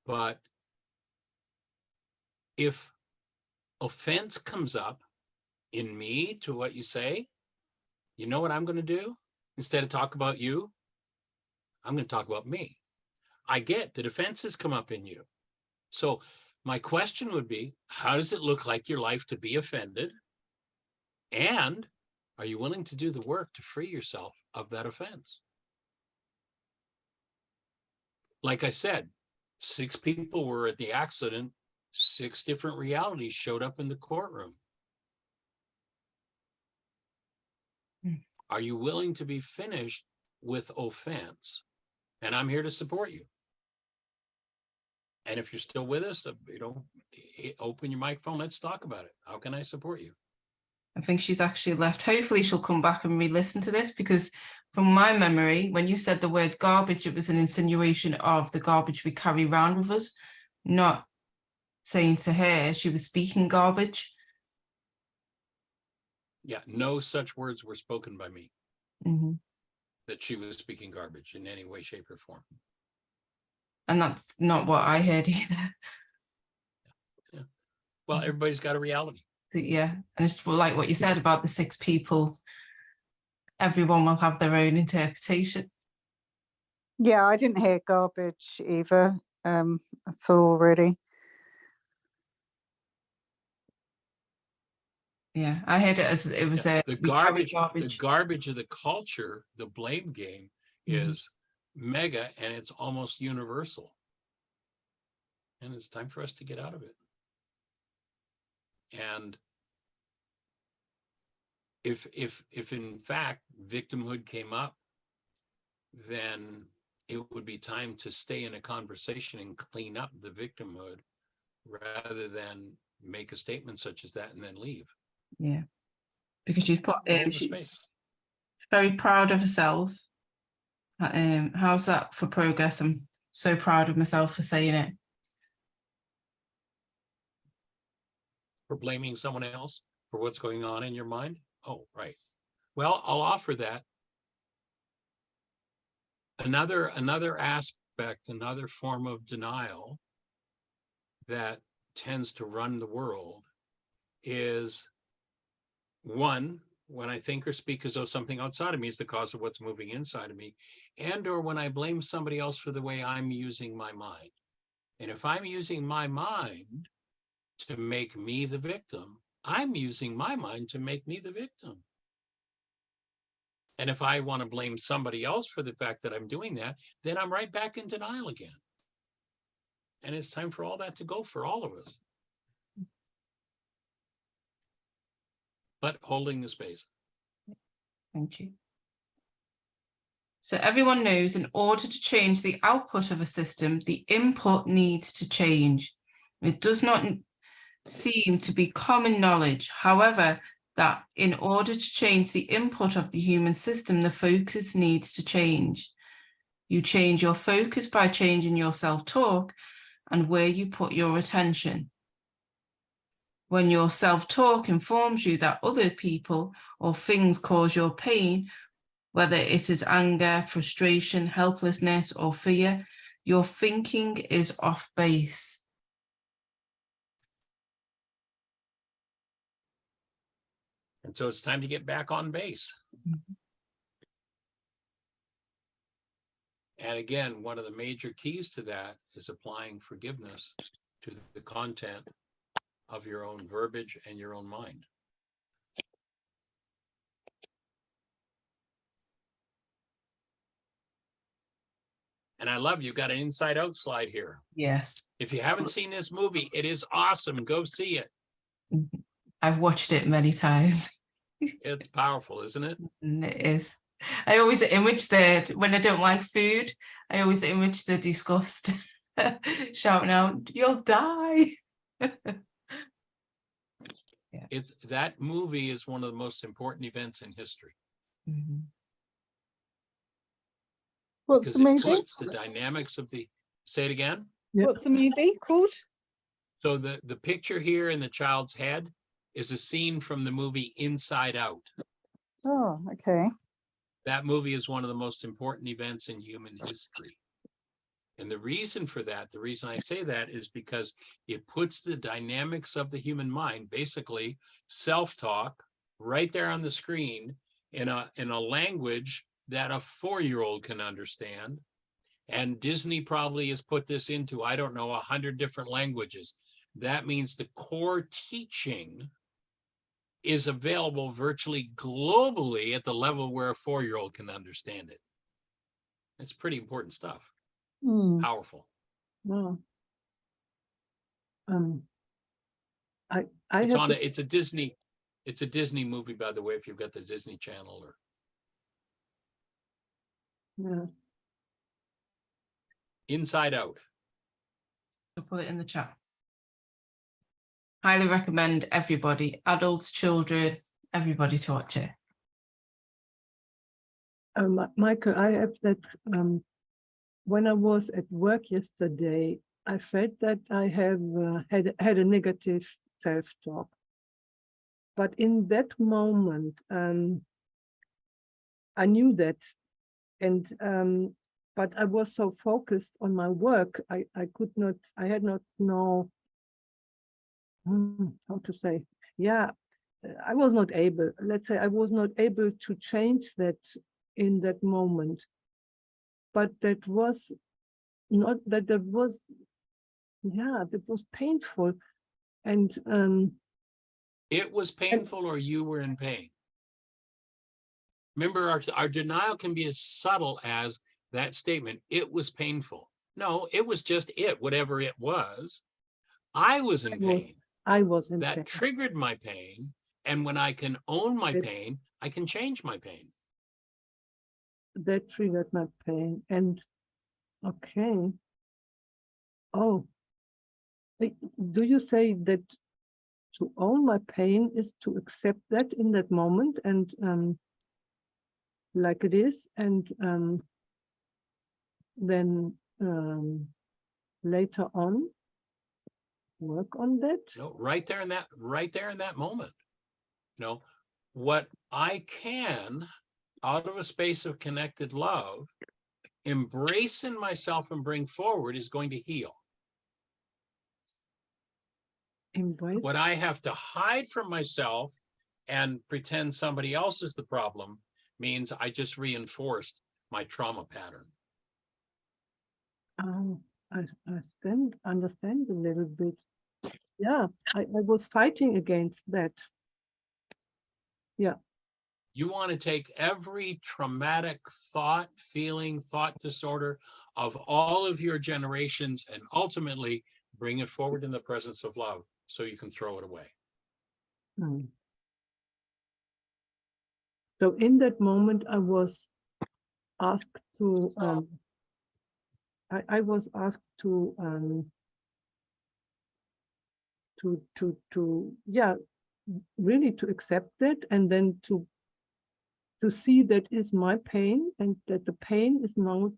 But if offense comes up in me to what you say, you know what I'm going to do? Instead of talk about you, I'm going to talk about me. I get that offenses come up in you. So my question would be, how does it look like your life to be offended? And are you willing to do the work to free yourself of that offense? Like I said, 6 people were at the accident. 6 different realities showed up in the courtroom. Are you willing to be finished with offense. And I'm here to support you. And if you're still with us, open your microphone. Let's talk about it. How can I support you? I think she's actually left. Hopefully she'll come back and re-listen to this, because from my memory, when you said the word garbage, it was an insinuation of the garbage we carry around with us, not saying to her she was speaking garbage. Yeah, no such words were spoken by me. Mm-hmm. That she was speaking garbage in any way, shape, or form. And that's not what I heard either. Yeah. Well, everybody's got a reality. So, yeah, and it's like what you said about the 6 people. Everyone will have their own interpretation. Yeah, I didn't hear garbage either at all, really. Yeah, I heard it as it was The we carry garbage of the culture, the blame game is mega, and it's almost universal. And it's time for us to get out of it. And if in fact victimhood came up, then it would be time to stay in a conversation and clean up the victimhood rather than make a statement such as that and then leave. Yeah, because she's put she's space. very proud of herself. How's that for progress? I'm so proud of myself for saying it. For blaming someone else for what's going on in your mind? Oh, right. Well, I'll offer that. Another aspect, another form of denial that tends to run the world is, one, when I think or speak as though something outside of me is the cause of what's moving inside of me, and or when I blame somebody else for the way I'm using my mind. And if I'm using my mind to make me the victim, I'm using my mind to make me the victim. And if I want to blame somebody else for the fact that I'm doing that, then I'm right back in denial again. And it's time for all that to go for all of us. But holding the space. Thank you. So everyone knows, in order to change the output of a system, the input needs to change. It does not seem to be common knowledge, however, that in order to change the input of the human system, the focus needs to change. You change your focus by changing your self-talk and where you put your attention. When your self-talk informs you that other people or things cause your pain, whether it is anger, frustration, helplessness, or fear, your thinking is off base. And so it's time to get back on base. Mm-hmm. And again, one of the major keys to that is applying forgiveness to the content of your own verbiage and your own mind. And I love you've got an inside out slide here. Yes. If you haven't seen this movie, it is awesome. Go see it. I've watched it many times. It's powerful, isn't it? It is. I always image when I don't like food, I always image the disgust shouting out, "You'll die." Yeah. That movie is one of the most important events in history. Mm-hmm. What's the movie? It puts the dynamics of the, say it again. Yeah. What's the movie called? So the picture here in the child's head is a scene from the movie Inside Out. Oh, okay. That movie is one of the most important events in human history. And the reason for that, the reason I say that is because it puts the dynamics of the human mind, basically self-talk, right there on the screen in a language that a 4-year-old can understand. And Disney probably has put this into, I don't know, 100 different languages. That means the core teaching is available virtually globally at the level where a 4-year-old can understand it. It's pretty important stuff. Powerful. No. It's a Disney movie, by the way, if you've got the Disney Channel. Or Yeah. Inside out. I'll put it in the chat. Highly recommend everybody, adults, children, everybody to watch it. Michael, I have that when I was at work yesterday, I felt that I have had a negative self-talk. But in that moment, I knew that, and but I was so focused on my work, I had not know how to say. Yeah, I was not able. Let's say I was not able to change that in that moment. But that was not that. That was, yeah, that was painful, and It was painful, or you were in pain. Remember, our denial can be as subtle as that statement. It was painful. No, it was just it, whatever it was. I was in pain. I was in That pain. triggered my pain. And when I can own my It- pain, I can change my pain. That triggered my pain, and okay. Oh, do you say that to own my pain is to accept that in that moment and like it is, and then later on work on that? No, right there in that moment. What I can, out of a space of connected love, embrace in myself and bring forward is going to heal. Embrace. What I have to hide from myself and pretend somebody else is the problem means I just reinforced my trauma pattern. I understand a little bit. Yeah, I was fighting against that. Yeah. You want to take every traumatic thought, feeling, thought disorder of all of your generations and ultimately bring it forward in the presence of love so you can throw it away. So in that moment, I was asked to, I was asked to yeah, really to accept it, and then to see that is my pain, and that the pain is now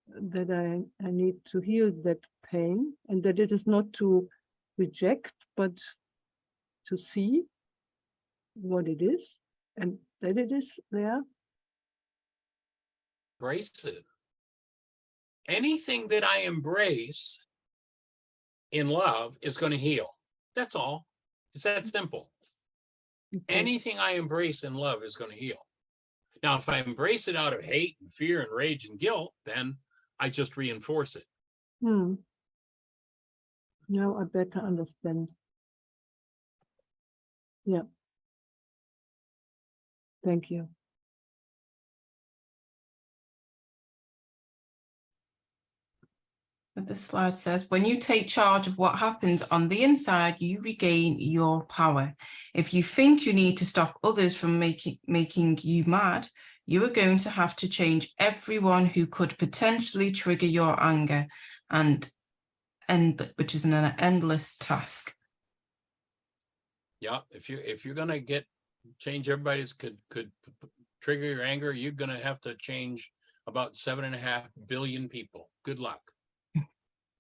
that I need to heal that pain, and that it is not to reject, but to see what it is, and that it is there. Embrace it. Anything that I embrace in love is going to heal. That's all. It's that simple. Okay. Anything I embrace in love is going to heal. Now, if I embrace it out of hate and fear and rage and guilt, then I just reinforce it. Now I better understand. Yeah. Thank you. This slide says, when you take charge of what happens on the inside, you regain your power. If you think you need to stop others from making you mad, you are going to have to change everyone who could potentially trigger your anger, which is an endless task. Yeah, if you're gonna change everybody's could trigger your anger, you're gonna have to change about 7.5 billion people. Good luck.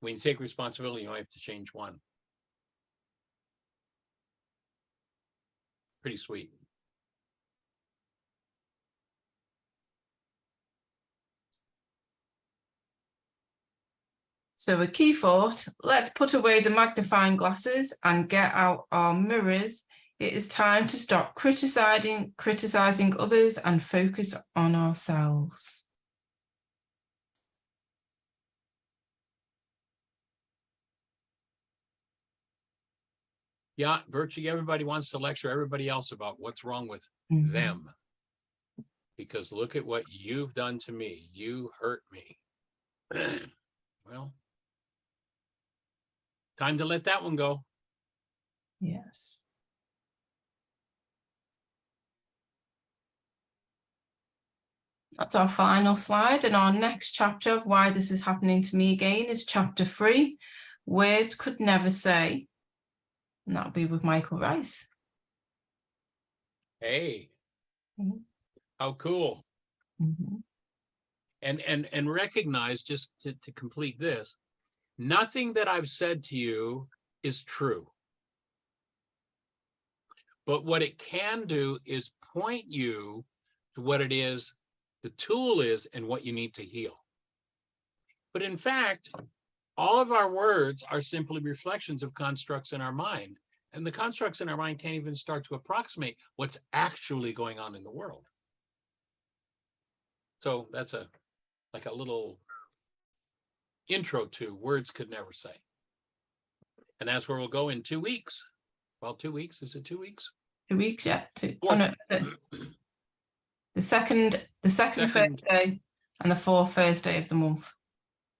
When you take responsibility, you only have to change one. Pretty sweet. So a key thought, let's put away the magnifying glasses and get out our mirrors. It is time to stop criticizing others and focus on ourselves. Yeah, virtually everybody wants to lecture everybody else about what's wrong with them. Because look at what you've done to me. You hurt me. Well, time to let that one go. Yes. That's our final slide, and our next chapter of why this is happening to me again is chapter 3, words could never say, and that'll be with Michael Ryce. Hey, Mhm. how cool. Mhm. And recognize, just to complete this, nothing that I've said to you is true. But what it can do is point you to what it is, the tool is, and what you need to heal. But in fact, all of our words are simply reflections of constructs in our mind. And the constructs in our mind can't even start to approximate what's actually going on in the world. So that's like a little intro to words could never say. And that's where we'll go in 2 weeks. Well, 2 weeks, is it 2 weeks? 2 weeks, yeah. Fourth. The second Thursday and the fourth Thursday of the month.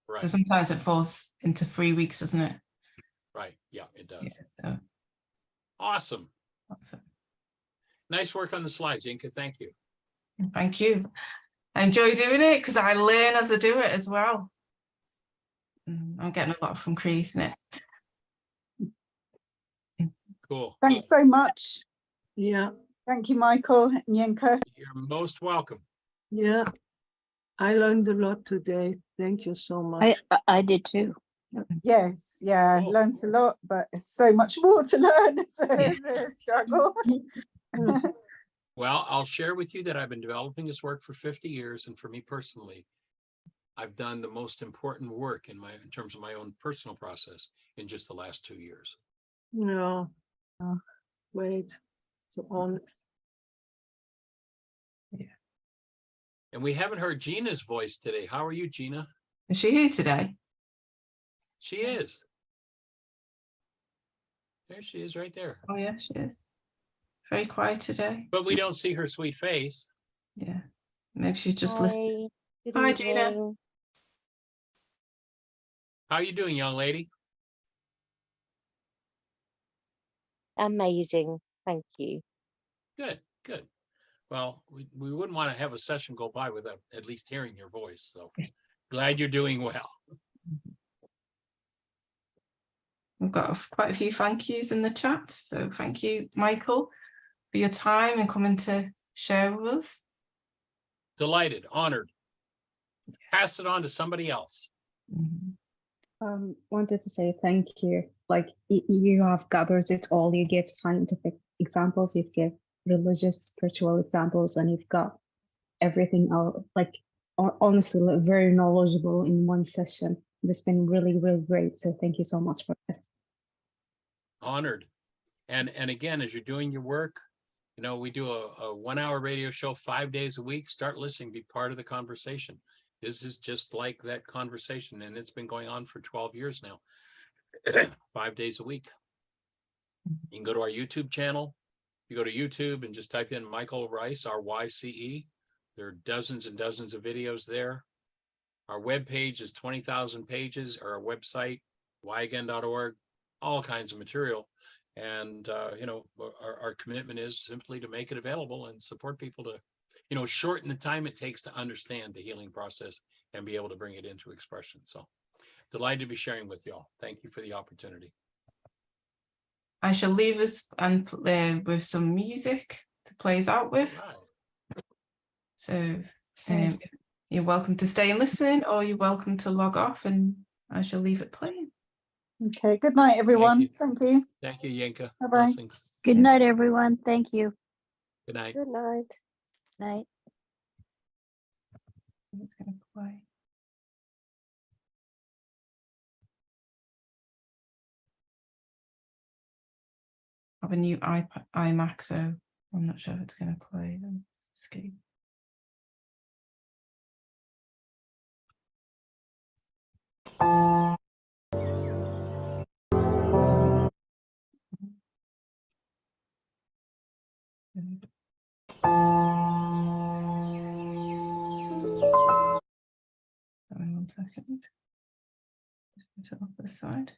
Right. So sometimes it falls into 3 weeks, doesn't it? Right. Yeah, it does. Yeah, so Awesome. that's it. Nice work on the slides, Inka. Thank you. Thank you. I enjoy doing it because I learn as I do it as well. I'm getting a lot from creating it. Cool. Thanks so much. Yeah, Thank you, Michael and Yinka. You're most welcome. yeah. I learned a lot today. Thank you so much. I did too. Yes, yeah, Cool. learned a lot, but there's so much more to learn. It's a struggle. Well, I'll share with you that I've been developing this work for 50 years. And for me personally, I've done the most important work in terms of my own personal process in just the last 2 years. Yeah. Wait. So honest. And we haven't heard Gina's voice today. How are you, Gina? Is she here today? She is. There she is right there. Oh yeah, she is. Very quiet today. But we don't see her sweet face. Yeah. Maybe she's just listening. Good Hi, Gina. evening. How are you doing, young lady? Amazing. Thank you. Good, good. Well, we wouldn't want to have a session go by without at least hearing your voice. So glad you're doing well. We've got quite a few thank yous in the chat. So thank you, Michael, for your time and coming to share with us. Delighted, honored. Pass it on to somebody else. Wanted to say thank you. Like you have gathered it all. You give scientific examples, you give religious, spiritual examples, and you've got everything else. Like honestly, very knowledgeable in one session. It's been really, really great. So thank you so much for this. Honored. And again, as you're doing your work, you know, we do a 1 hour radio show 5 days a week. Start listening, be part of the conversation. This is just like that conversation, and it's been going on for 12 years now, 5 days a week. You can go to our YouTube channel. You go to YouTube and just type in Michael Ryce, RYCE. There are dozens and dozens of videos there. Our webpage is 20,000 pages, or our website, whyagain.org, all kinds of material. And, you know, our commitment is simply to make it available and support people to, you know, shorten the time it takes to understand the healing process and be able to bring it into expression. So delighted to be sharing with y'all. Thank you for the opportunity. I shall leave us and with some music to play us out with. Right. So you're welcome to stay and listen, or you're welcome to log off, and I shall leave it playing. Okay, good night, everyone. Thank you. Thank you, Yinka. Bye-bye. Blessings. Good night, everyone. Thank you. Good night. Good night. Night. It's going to play. I have a new iMac, so I'm not sure if it's going to play. Escape. One second. Just turn off this side.